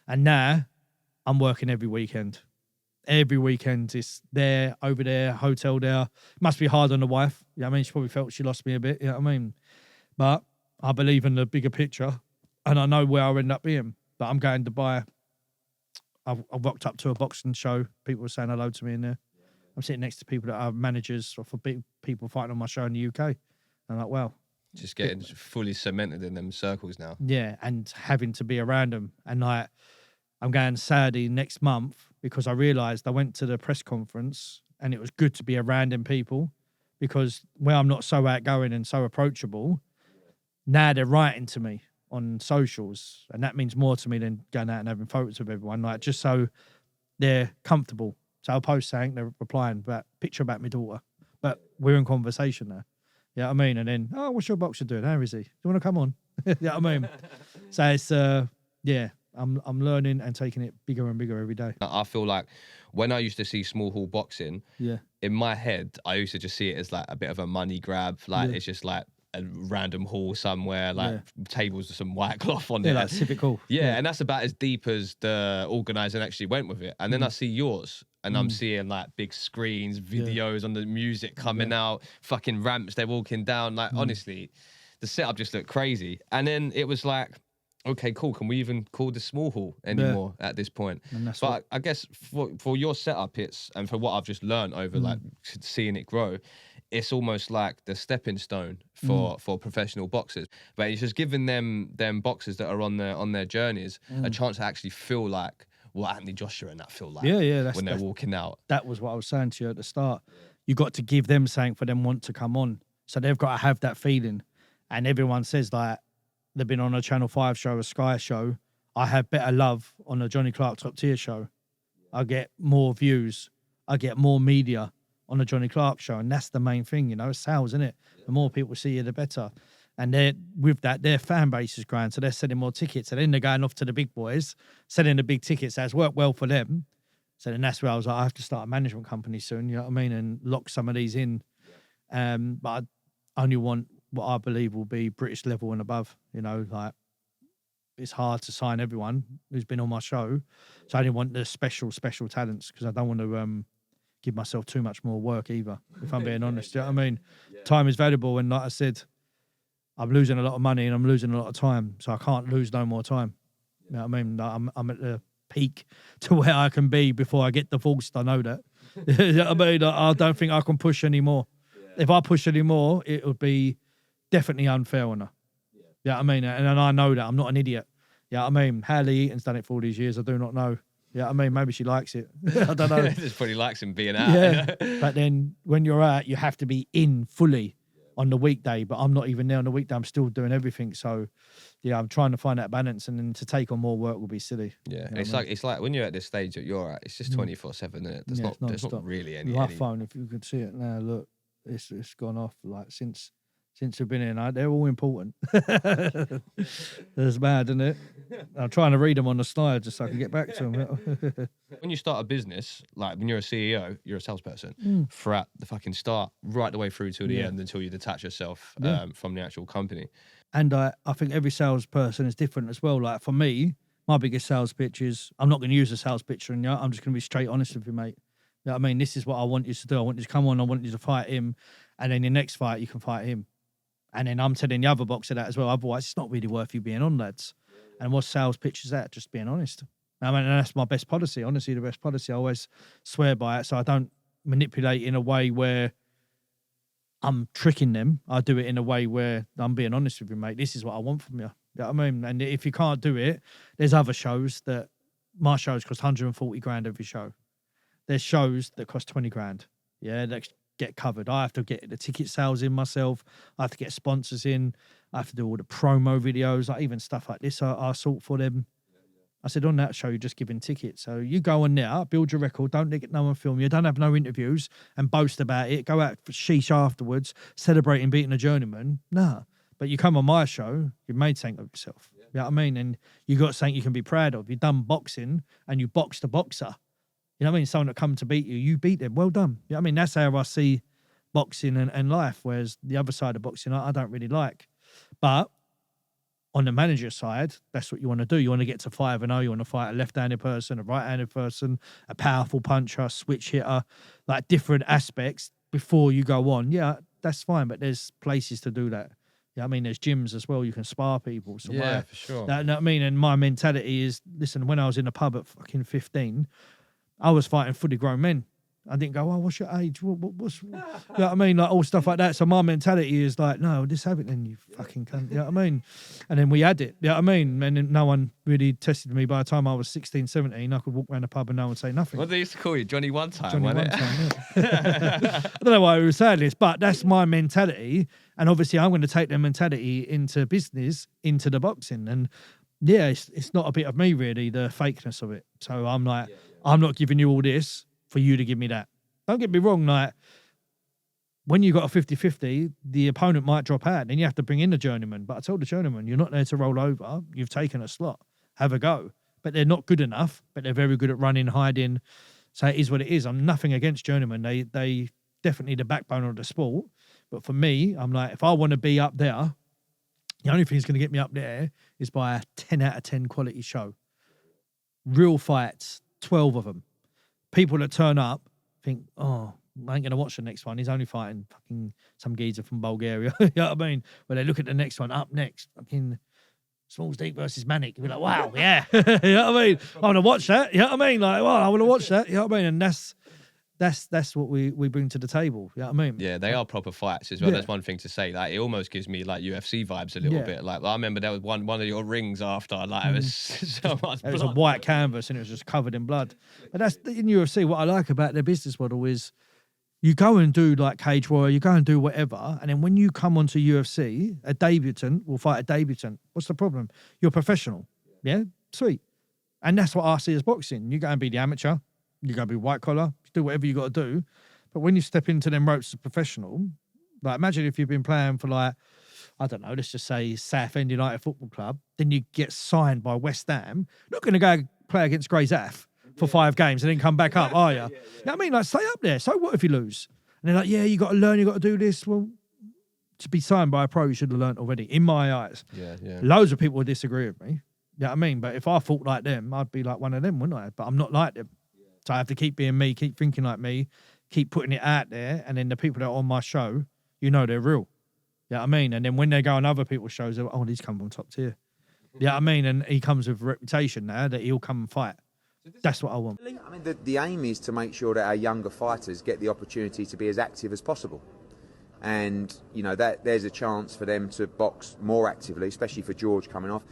And now I'm working every weekend. Every weekend it's there, over there, hotel there. Must be hard on the wife. Yeah, I mean, she probably felt she lost me a bit. You know what I mean? But I believe in the bigger picture, and I know where I'll end up being. But I'm going to buy. I've rocked up to a boxing show. People were saying hello to me in there. I'm sitting next to people that are managers for big people fighting on my show in the UK. And I'm like, wow. Just getting fully cemented in them circles now. Yeah, and having to be around them. And like, I'm going Saturday next month because I realised I went to the press conference and it was good to be around them people because where I'm not so outgoing and so approachable, now they're writing to me on socials, and that means more to me than going out and having photos with everyone, like just so they're comfortable. So I'll post saying they're replying, but picture about my daughter, but we're in conversation now. You know what I mean? And then, oh, what's your boxer doing? How is he? Do you want to come on? You know what I mean? So it's yeah, I'm learning and taking it bigger and bigger every day. I feel like when I used to see small hall boxing, in my head I used to just see it as like a bit of a money grab, like it's just like a random hall somewhere, like tables with some white cloth on it. Like civic hall. Yeah, and that's about as deep as the organizer actually went with it. And then I see yours, and I'm seeing like big screens, videos on the music coming out, fucking ramps they're walking down. Like honestly, the setup just looked crazy. And then it was like, okay, cool. Can we even call this small hall anymore at this point? But I guess for your setup, and for what I've just learned over like seeing it grow, it's almost like the stepping stone for professional boxers. But it's just giving them boxers that are on their journeys a chance to actually feel like what Anthony Joshua and that feel like when they're walking out. That was what I was saying to you at the start. You got to give them something for them want to come on. So they've got to have that feeling. And everyone says like they've been on a Channel 5 show, a Sky show. I have better love on a Johnny Clark Top Tier show. I get more views. I get more media on a Johnny Clark show, and that's the main thing, you know, it's sales, isn't it? The more people see you, the better. And with that, their fan base is growing, so they're selling more tickets, and then they're going off to the big boys, selling the big tickets. That's worked well for them. So then that's where I was like, I have to start a management company soon, you know what I mean, and lock some of these in. But I only want what I believe will be British level and above, you know, like it's hard to sign everyone who's been on my show. So I only want the special talents because I don't want to give myself too much more work either, if I'm being honest. You know what I mean? Time is valuable, and like I said, I'm losing a lot of money and I'm losing a lot of time, so I can't lose no more time. You know what I mean? Like I'm at the peak to where I can be before I get divorced. I know that. You know what I mean? I don't think I can push anymore. If I push anymore, it would be definitely unfair on her. You know what I mean? And I know that. I'm not an idiot. You know what I mean? How Lee Eaton's done it for all these years, I do not know. Yeah, I mean, maybe she likes it. I don't know. Just probably likes him being out. Yeah, but then when you're out, you have to be in fully on the weekday, but I'm not even there on the weekday. I'm still doing everything. So, yeah, I'm trying to find that balance, and then to take on more work will be silly. Yeah, You know it's what I like when you're at this stage that you're at, it's just 24/7, isn't it? Yeah, it's There's non-stop. not really any. My phone, if you could see it now, look, it's gone off like since we've been in. They're all important. It's mad, isn't it? I'm trying to read them on the slide just so I can get back to them. When you start a business, like when you're a CEO, you're a salesperson throughout the fucking start, right the way through to the end until you detach yourself from the actual company. And I think every salesperson is different as well. Like for me, my biggest sales pitch is I'm not going to use a sales pitch, and I'm just going to be straight honest with you, mate. You know what I mean? This is what I want you to do. I want you to come on. I want you to fight him, and then the next fight you can fight him. And then I'm telling the other boxer that as well. Otherwise, it's not really worth you being on, lads. And what sales pitch is that? Just being honest. I mean, and that's my best policy. Honestly, the best policy. I always swear by it. So I don't manipulate in a way where I'm tricking them. I do it in a way where I'm being honest with you, mate. This is what I want from you. You know what I mean? And if you can't do it, there's other shows that my shows cost 140 grand every show. There's shows that cost 20 grand. Yeah, that get covered. I have to get the ticket sales in myself. I have to get sponsors in. I have to do all the promo videos, like even stuff like this. I sort for them. I said, on that show, you're just giving tickets. So you go on there, build your record, don't let no one film you, don't have no interviews and boast about it. Go out for sheesh afterwards, celebrating beating a journeyman. Nah. But you come on my show, you've made something of yourself. You know what I mean? And you got something you can be proud of. You've done boxing and you boxed a boxer. You know what I mean? Someone that come to beat you, you beat them. Well done. You know what I mean? That's how I see boxing and life, whereas the other side of boxing, I don't really like. But on the manager side, that's what you want to do. You want to get to 5-0. You want to fight a left-handed person, a right-handed person, a powerful puncher, switch hitter, like different aspects before you go on. Yeah, that's fine, but there's places to do that. You know what I mean? There's gyms as well. You can spar people. So yeah, for sure. You know what I mean? And my mentality is, listen, when I was in the pub at fucking 15, I was fighting fully grown men. I didn't go, oh, what's your age? What's you know what I mean? Like all stuff like that. So my mentality is like, no, just have it then, you fucking cunt. You know what I mean? And then we had it. You know what I mean? And then no one really tested me. By the time I was 16, 17, I could walk around the pub and no one would say nothing. What they used to call you? Johnny One Time, Johnny wasn't One it? Time, yeah. I don't know why we were saying this, but that's my mentality. And obviously I'm going to take the mentality into business, into the boxing. And yeah, it's not a bit of me really, the fakeness of it. So I'm like, I'm not giving you all this for you to give me that. Don't get me wrong, like, when you got a 50-50, the opponent might drop out, and you have to bring in the journeyman. But I told the journeyman, you're not there to roll over. You've taken a slot. Have a go. But they're not good enough, but they're very good at running, hiding. So it is what it is. I'm nothing against journeymen. They definitely the backbone of the sport. But for me, I'm like, if I want to be up there, the only thing that's going to get me up there is by a 10 out of 10 quality show. Real fights, 12 of them. People that turn up, think, oh, I ain't going to watch the next one. He's only fighting fucking some geezer from Bulgaria. You know what I mean? When they look at the next one, up next, fucking Smalls Deep versus Manic. You'll be like, wow, yeah. You know what I mean? I want to watch that. You know what I mean? Like, well, I want to watch that. You know what I mean? And that's what we bring to the table. You know what I mean? Yeah, they are proper fights as well. Yeah. That's one thing to say. Like, it almost gives me like UFC vibes a little bit. Like, I remember there was one of your rings after. Like, it was so much. It was a white canvas and it was just covered in blood. But that's in UFC. What I like about their business model is you go and do like Cage Warrior, you go and do whatever, and then when you come onto UFC, a debutant will fight a debutant. What's the problem? You're professional. Yeah, sweet. And that's what I see as boxing. You go and be the amateur. You go and be white collar. Do whatever you got to do. But when you step into them ropes as a professional, like imagine if you've been playing for like, I don't know, let's just say Southend United Football Club, then you get signed by West Ham. You're not going to go play against Grey's Ath for 5 games and then come back up, are you? You know what I mean? Like, stay up there. So what if you lose? And they're like, yeah, you got to learn, you got to do this. Well, to be signed by a pro, you should have learned already, in my eyes. Yeah, yeah. Loads of people would disagree with me. You know what I mean? But if I thought like them, I'd be like one of them, wouldn't I? But I'm not like them. So I have to keep being me, keep thinking like me, keep putting it out there. And then the people that are on my show, you know they're real. You know what I mean? And then when they go on other people's shows, they're like, oh, these come from top tier. You know what I mean? And he comes with a reputation now that he'll come and fight. That's what I want. I mean, the aim is to make sure that our younger fighters get the opportunity to be as active as possible. And, you know, that there's a chance for them to box more actively, especially for George coming off.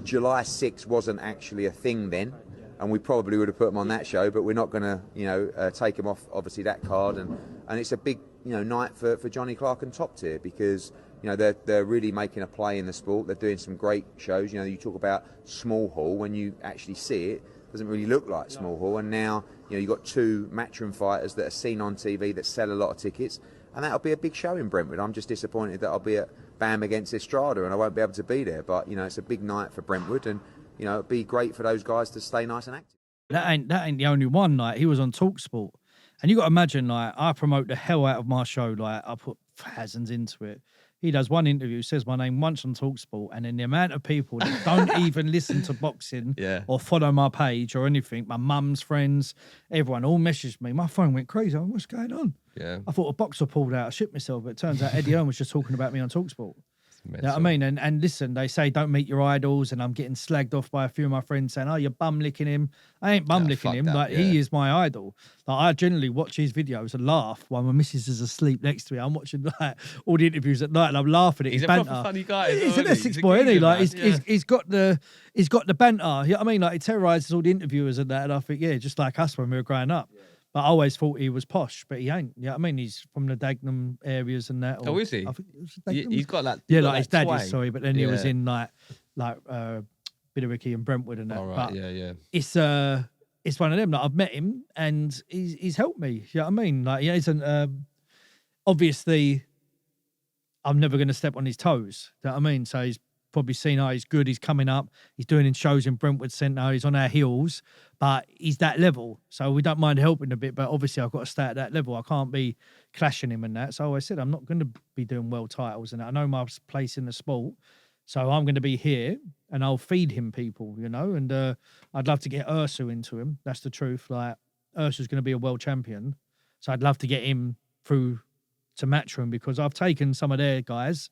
July 6th wasn't actually a thing then, and we probably would have put him on that show, but we're not going to, you know, take him off, obviously, that card. And it's a big night for Johnny Clark and Top Tier, because they're really making a play in the sport. They're doing some great shows. You talk about Small Hall, when you actually see it, doesn't really look like Small Hall. And now you've got 2 matchroom fighters that are seen on TV that sell a lot of tickets, and that'll be a big show in Brentwood. I'm just disappointed that I'll be at BAM against Estrada and I won't be able to be there. But it's a big night for Brentwood, and it'd be great for those guys to stay nice and active. That ain't the only one. Like, he was on TalkSport, and you got to imagine, like, I promote the hell out of my show. Like, I put thousands into it. He does one interview, says my name once on TalkSport, and then the amount of people that don't even listen to boxing or follow my page or anything, my mum's friends, everyone all messaged me. My phone went crazy. What's going on? Yeah. I thought a boxer pulled out. I shit myself, but it turns out Eddie Hearn was just talking about me on TalkSport. You know what I mean? And listen, they say don't meet your idols, and I'm getting slagged off by a few of my friends saying, "Oh, you're bum licking him." I ain't bum licking him. Like, he is my idol. Like, I generally watch his videos and laugh while my missus is asleep next to me. I'm watching like all the interviews at night, and I'm laughing at his banter. He's a proper funny guy. He's an Essex boy, isn't he? Like, he's got the banter. You know what I mean? Like, he terrorizes all the interviewers and that. And I think, just like us when we were growing up. Yeah. But I always thought he was posh, but he ain't. You know what I mean? He's from the Dagenham areas and that. Oh, is he? I think it was Dagenham. He's got that. Yeah, like his dad is, sorry, but then he was in like Bitterwicky and Brentwood and that. All right, but yeah. It's one of them. Like, I've met him and he's helped me. You know what I mean? Like, he isn't obviously I'm never going to step on his toes. You know what I mean? So he's probably seen, he's good, he's coming up, he's doing shows in Brentwood Centre, he's on our heels, but he's that level. So we don't mind helping a bit, but obviously I've got to stay at that level. I can't be clashing him and that. So I said, I'm not going to be doing world titles and that. I know my place in the sport. So I'm going to be here and I'll feed him people, and I'd love to get Ursu into him. That's the truth. Like, Ursu's going to be a world champion. So I'd love to get him through to Matchroom, because I've taken some of their guys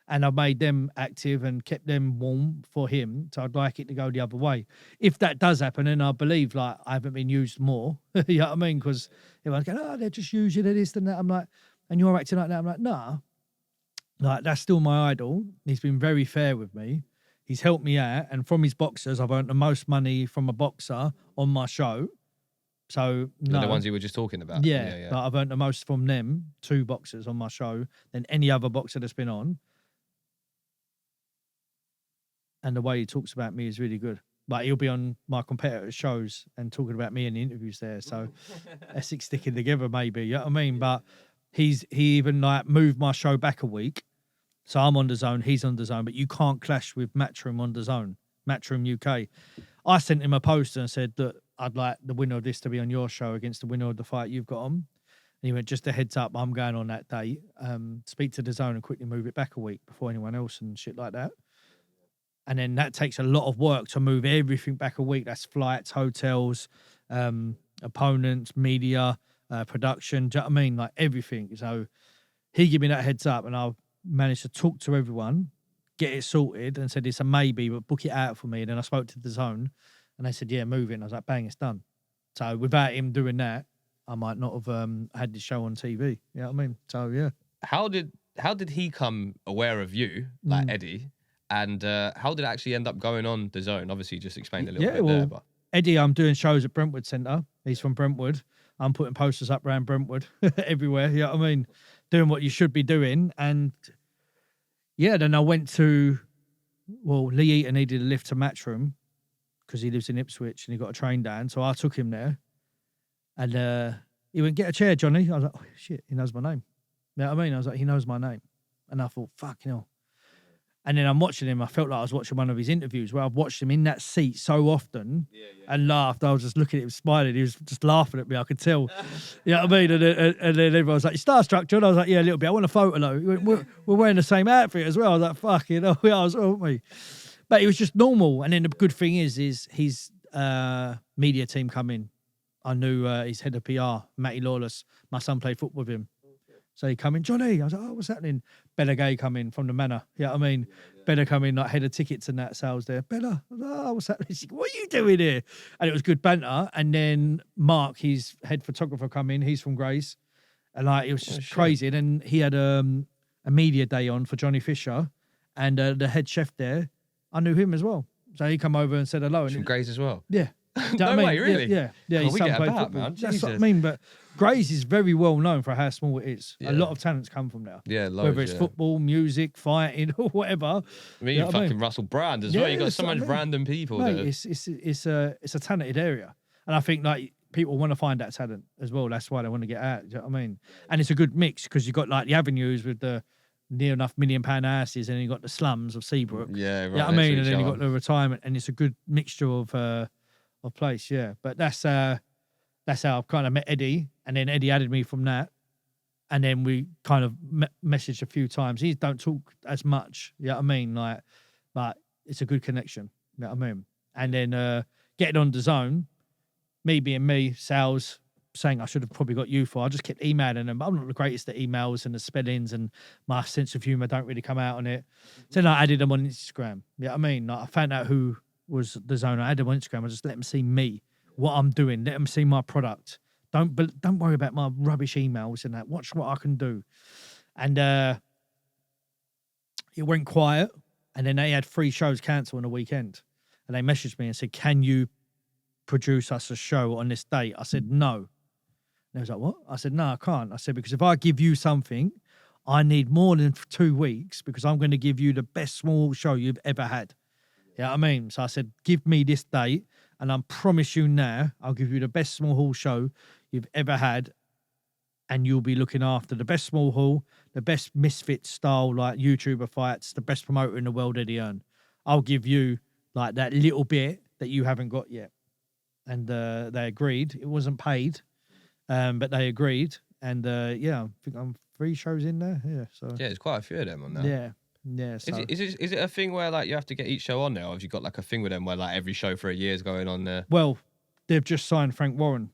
and I've made them active and kept them warm for him. So I'd like it to go the other way. If that does happen, then I believe, like, I haven't been used more. You know what I mean? Because everyone's going, they're just using it, this and that. I'm like, and you're acting like that. I'm like, nah. Like, that's still my idol. He's been very fair with me. He's helped me out. And from his boxers, I've earned the most money from a boxer on my show. So, no. The ones you were just talking about. Yeah. But I've earned the most from them, 2 boxers on my show, than any other boxer that's been on. And the way he talks about me is really good. Like, he'll be on my competitors' shows and talking about me in the interviews there. So Essex sticking together, maybe. You know what I mean? But he even like moved my show back a week. So I'm on DAZN, he's on DAZN, but you can't clash with Matchroom on DAZN, Matchroom UK. I sent him a poster and said that I'd like the winner of this to be on your show against the winner of the fight you've got on. And he went, just a heads up, I'm going on that day. Speak to DAZN and quickly move it back a week before anyone else and shit like that. And then that takes a lot of work to move everything back a week. That's flights, hotels, opponents, media, production. Do you know what I mean? Like, everything. So he gave me that heads up, and I managed to talk to everyone, get it sorted, and said it's a maybe, but book it out for me. And then I spoke to DAZN, and they said, yeah, move it. And I was like, bang, it's done. So without him doing that, I might not have had the show on TV. You know what I mean? So, yeah. How did he come aware of you, like Eddie? And how did it actually end up going on DAZN? Obviously, you just explained a little bit there. But Eddie, I'm doing shows at Brentwood Centre. He's from Brentwood. I'm putting posters up around Brentwood everywhere. You know what I mean? Doing what you should be doing. And yeah, then I went to, Lee Eaton needed a lift to Matchroom because he lives in Ipswich and he got a train down. So I took him there. And he went, get a chair, Johnny. I was like, oh, shit, he knows my name. You know what I mean? I was like, he knows my name. And I thought, fuck, And then I'm watching him. I felt like I was watching one of his interviews where I've watched him in that seat so often and laughed. I was just looking at him, smiling. He was just laughing at me. I could tell. You know what I mean? And then everyone was like, you starstruck, John? I was like, yeah, a little bit. I want a photo, though. He went, we're wearing the same outfit as well. I was like, fuck, we are, aren't we? But it was just normal. And then the good thing is his media team come in. I knew his head of PR, Matty Lawless. My son played football with him. So he come in, Johnny. I was like, oh, what's happening? Bella Gay come in from the Manor. You know what I mean? Bella come in, like, head of tickets and that sales there. Bella, I was like, oh, what's happening? She's like, what are you doing here? And it was good banter. And then Mark, his head photographer, come in. He's from Grays. And like, it was just crazy. And then he had a media day on for Johnny Fisher. And the head chef there, I knew him as well. So he come over and said hello. And from Grays as well? Yeah. Do you know No what I mean? way, really? Yeah. God, His we son get played about, football. man. That's what I Jesus. mean. But Grays is very well known for how small it is. Yeah. A lot of talents come from there. Yeah, loads, Whether it's yeah. football, music, fighting, or whatever. I mean, You know what I fucking mean? Russell Brand as well. You got that's so what I much mean. random people. Mate, that... it's a talented area, and I think like people want to find that talent as well. That's why they want to get out. Do you know what I mean? And it's a good mix because you got like the avenues with the near enough £1 million houses, and then you got the slums of Seabrook. Yeah, right. You know what I mean? And then you got the retirement, and it's a good mixture of place. Yeah, but that's how I kind of met Eddie, and then Eddie added me from that. And then we kind of messaged a few times. He don't talk as much, you know what I mean? Like, but it's a good connection, you know what I mean? And then getting on DAZN, me being me, Sal's saying I should have probably got you for. I just kept emailing them, but I'm not the greatest at emails and the spellings, and my sense of humour don't really come out on it. So then I added them on Instagram, you know what I mean? Like, I found out who was DAZN. I added them on Instagram. I just let them see me, what I'm doing, let them see my product. Don't worry about my rubbish emails and that. Watch what I can do. And it went quiet. And then they had 3 shows cancelled on the weekend. And they messaged me and said, can you produce us a show on this date? I said, no. And they was like, what? I said, no, I can't. I said, because if I give you something, I need more than 2 weeks because I'm going to give you the best small show you've ever had. You know what I mean? So I said, give me this date. And I promise you now, I'll give you the best small hall show you've ever had, and you'll be looking after the best small hall, the best misfit style like YouTuber fights, the best promoter in the world, Eddie Hearn. I'll give you like that little bit that you haven't got yet. And they agreed. It wasn't paid, but they agreed. And yeah, I think I'm 3 shows in there. Yeah, so Yeah, there's quite a few of them on there. yeah. Yeah, so. Is it a thing where like you have to get each show on there, or have you got like a thing with them where like every show for a year is going on there? Well, they've just signed Frank Warren,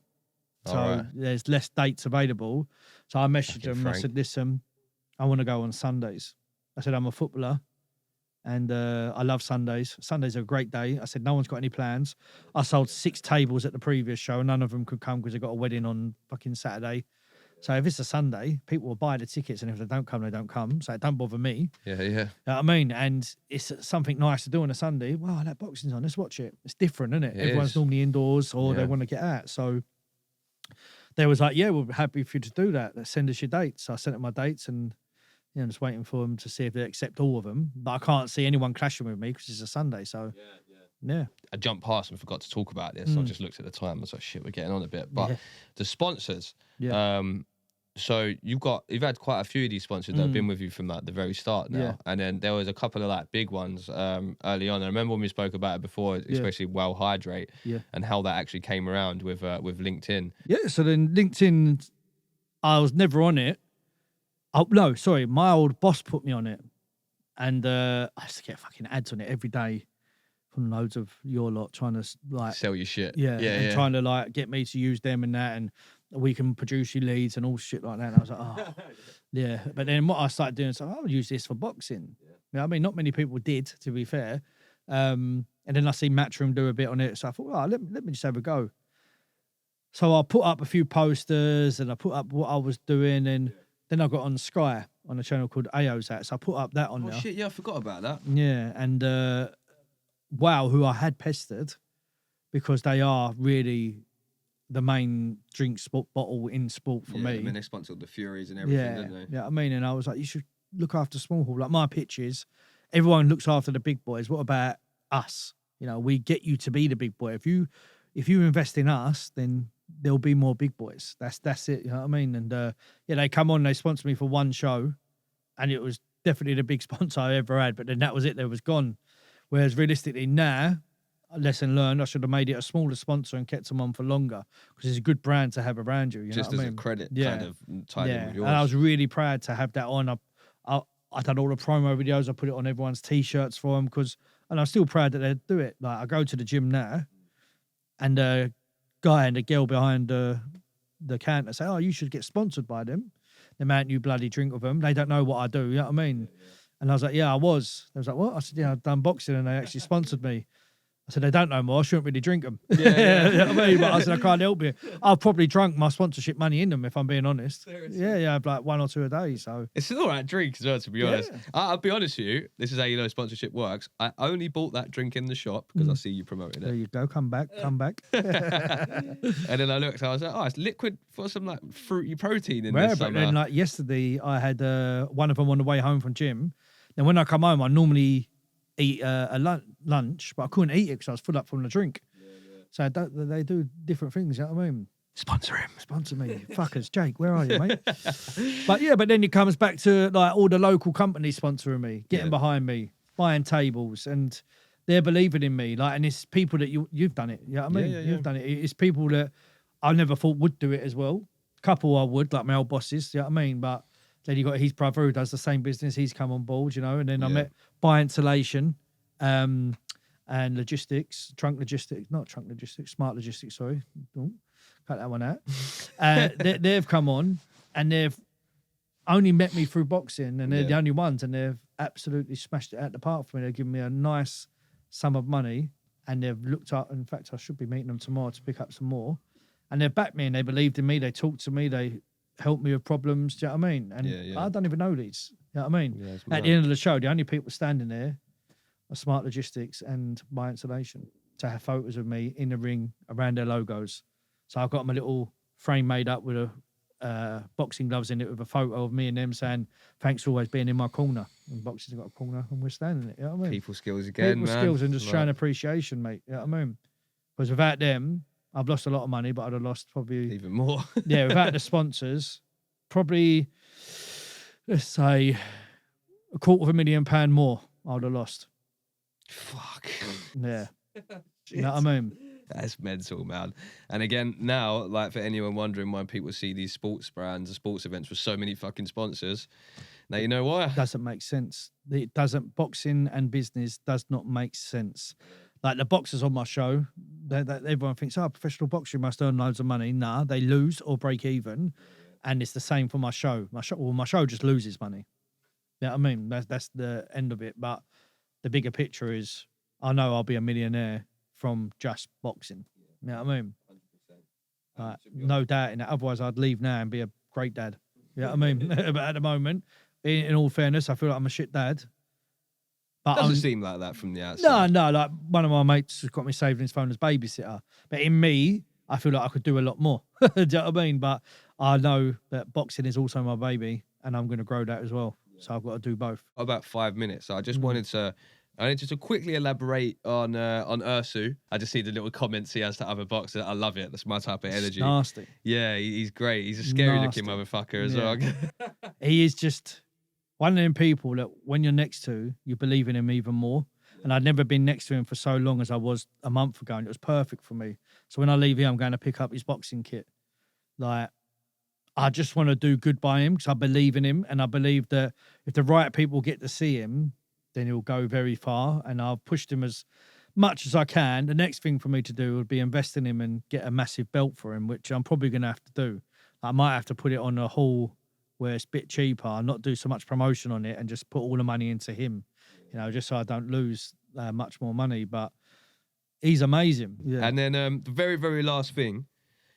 so Right. there's less dates available. So I messaged Fucking them. Frank. I said, "Listen, I want to go on Sundays." I said, "I'm a footballer, and I love Sundays. Sundays are a great day." I said, "No one's got any plans." I sold 6 tables at the previous show, and none of them could come because they got a wedding on fucking Saturday. So if it's a Sunday, people will buy the tickets, and if they don't come, they don't come. So it don't bother me. Yeah. You know what I mean? And it's something nice to do on a Sunday. Wow, that boxing's on. Let's watch it. It's different, isn't it? It Everyone's is. normally indoors or they Yeah. want to get out. So they was like, yeah, we're happy for you to do that. Let's send us your dates. So I sent them my dates, and you know, I'm just waiting for them to see if they accept all of them. But I can't see anyone clashing with me because it's a Sunday. So yeah. I jumped past and forgot to talk about this. I just looked at the time and was like, shit, we're getting on a bit. But the sponsors, so you've had quite a few of these sponsors that have been with you from like the very start now. Yeah. And then there was a couple of like big ones early on. I remember when we spoke about it before, especially Well Hydrate and how that actually came around with LinkedIn. Yeah, so then LinkedIn, I was never on it. Oh, no, sorry. My old boss put me on it. And I used to get fucking ads on it every day from loads of your lot trying to like Sell your shit. and trying to like get me to use them and that, and we can produce you leads and all shit like that. And I was like, oh, yeah. But then what I started doing is, I'll use this for boxing. You know what I mean? Not many people did, to be fair. And then I see Matchroom do a bit on it. So I thought, well, let me just have a go. So I put up a few posters and I put up what I was doing. And then I got on Sky on a channel called AOZat. So I put up that on there. Oh, shit, yeah, I forgot about that. Yeah. And Wow, who I had pestered because they are really the main drink bottle in sport for me. I mean, they sponsored the Furies and everything, didn't they? Yeah, I mean, and I was like, you should look after small hall. Like my pitches, everyone looks after the big boys. What about us? You know, we get you to be the big boy. If you invest in us, then there'll be more big boys. That's it. You know what I mean? And yeah, they come on, they sponsor me for one show, and it was definitely the big sponsor I ever had. But then that was it. They was gone. Whereas realistically now, lesson learned, I should have made it a smaller sponsor and kept them on for longer because it's a good brand to have around you. Just know what as I mean? a credit kind of tied in with yours. And I was really proud to have that on. I done all the promo videos. I put it on everyone's T-shirts for them and I'm still proud that they do it. Like I go to the gym now and the guy and the girl behind the counter say, oh, you should get sponsored by them. The amount you bloody drink with them. They don't know what I do. You know what I mean? And I was like, yeah, I was. They was like, what? I said, yeah, I've done boxing and they actually sponsored me. I said, they don't know more. I shouldn't really drink them. Yeah. You know what I mean? But I said, I can't help it. I've probably drunk my sponsorship money in them, if I'm being honest. Yeah, I've like 1 or 2 a day. So It's an all right drink as well, to be honest. I'll be honest with you. This is how you know sponsorship works. I only bought that drink in the shop because I see you promoting there it. you go. Come back. And then I looked, I was like, oh, it's liquid for some like fruity protein in Rare, this but summer. then like yesterday, I had one of them on the way home from gym. Then when I come home, I normally eat a lunch, but I couldn't eat it because I was full up from the drink. So they do different things, you know what I mean? Sponsor him. Sponsor me. Fuckers. Jake, where are you, mate? But then it comes back to like all the local companies sponsoring me, getting behind me, buying tables, and they're believing in me. Like, and it's people that you've done it, you know what I mean? You've done it. It's people that I never thought would do it as well. Couple I would, like my old bosses, you know what I mean? But then you got his brother who does the same business. He's come on board, you know. And then I met Buy Insulation and Logistics, Smart Logistics, sorry. Oh, cut that one out. They've come on and they've only met me through boxing and they're the only ones and they've absolutely smashed it out the park for me. They've given me a nice sum of money and they've looked up. In fact, I should be meeting them tomorrow to pick up some more. And they've backed me and they believed in me. They talked to me. They helped me with problems. Do you know what I mean? And I don't even know these. You know what I mean? Yeah, at the end of the show, the only people standing there are Smart Logistics and My Insulation to have photos of me in the ring around their logos. So I've got them a little frame made up with a boxing gloves in it with a photo of me and them saying, thanks for always being in my corner. And boxing's got a corner and we're standing in it. You know what I mean? People skills again, People man. skills and just showing appreciation, mate. You know what I mean? Because without them, I've lost a lot of money, but I'd have lost probably... Even more. without the sponsors, probably, let's say, £250,000 more I would have lost. Fuck. Yeah. You know what I mean? That's mental, man. And again, now, like for anyone wondering why people see these sports brands and sports events with so many fucking sponsors, now you know why. Doesn't make sense. It doesn't. Boxing and business does not make sense. Like the boxers on my show, everyone thinks, oh, professional boxer must earn loads of money. Nah, they lose or break even. And it's the same for my show. My show just loses money. You know what I mean? That's the end of it. But the bigger picture is, I know I'll be a millionaire from just boxing. You know what I mean? 100%. No doubt in that. Otherwise, I'd leave now and be a great dad. You know what I mean? But at the moment, in all fairness, I feel like I'm a shit dad. But Doesn't seem like that from the outside. No. Like one of my mates has got me saved in his phone as babysitter. But in me, I feel like I could do a lot more. Do you know what I mean? But I know that boxing is also my baby, and I'm going to grow that as well. So I've got to do both. About 5 minutes. So I just wanted to just quickly elaborate on Ursu. I just see the little comments he has to other boxers. I love it. That's my type of energy. It's nasty. Yeah, he's great. He's a scary looking motherfucker as well. He is just one of them people that when you're next to, you believe in him even more. And I'd never been next to him for so long as I was a month ago, and it was perfect for me. So when I leave here, I'm going to pick up his boxing kit. Like, I just want to do good by him because I believe in him, and I believe that if the right people get to see him, then he'll go very far. And I've pushed him as much as I can. The next thing for me to do would be invest in him and get a massive belt for him, which I'm probably going to have to do. I might have to put it on a hall where it's a bit cheaper and not do so much promotion on it and just put all the money into him, you know, just so I don't lose much more money. But he's amazing. Yeah. And then the very, very last thing,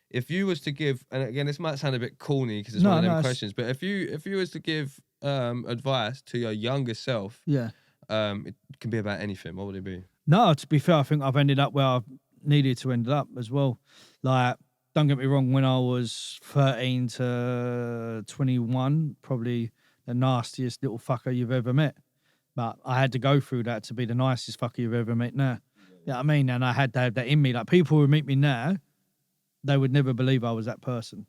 if you was to give, and again, this might sound a bit corny because it's one of them questions, but if you was to give advice to your younger self, it can be about anything. What would it be? No, to be fair, I think I've ended up where I've needed to end up as well. Like, don't get me wrong, when I was 13 to 21, probably the nastiest little fucker you've ever met. But I had to go through that to be the nicest fucker you've ever met now. You know what I mean? And I had to have that in me. Like, people who meet me now, they would never believe I was that person.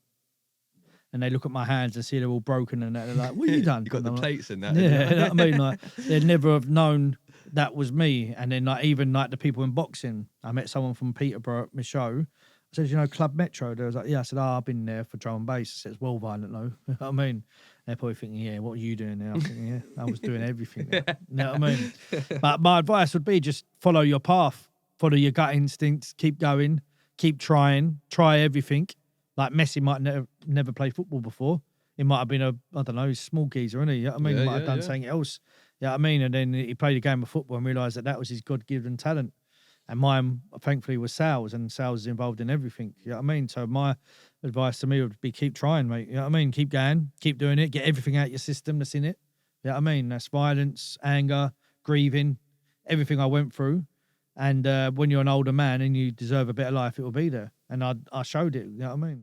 And they look at my hands and see they're all broken and they're like, what have you done? You got the plates in that. Yeah, you know what I mean? Like, they'd never have known that was me. And then like even like the people in boxing, I met someone from Peterborough at my show. I said, you know, Club Metro? They was like, yeah. I said, I've been there for drum and bass. I said, it's well violent though. You know what I mean? They're probably thinking, yeah, what are you doing there? I'm thinking, yeah, I was doing everything there. You know what I mean? But my advice would be just follow your path, follow your gut instincts, keep going, keep trying, try everything. Like Messi might never play football before. He might have been I don't know, small geezer, isn't he? You know what I mean? He might have done something else. You know what I mean? And then he played a game of football and realised that was his God-given talent. And mine, thankfully, was sales, and sales is involved in everything. You know what I mean? So my advice to me would be keep trying, mate. You know what I mean? Keep going, keep doing it, get everything out your system that's in it. You know what I mean? That's violence, anger, grieving, everything I went through. And when you're an older man and you deserve a better life, it will be there. And I showed it. You know what I mean?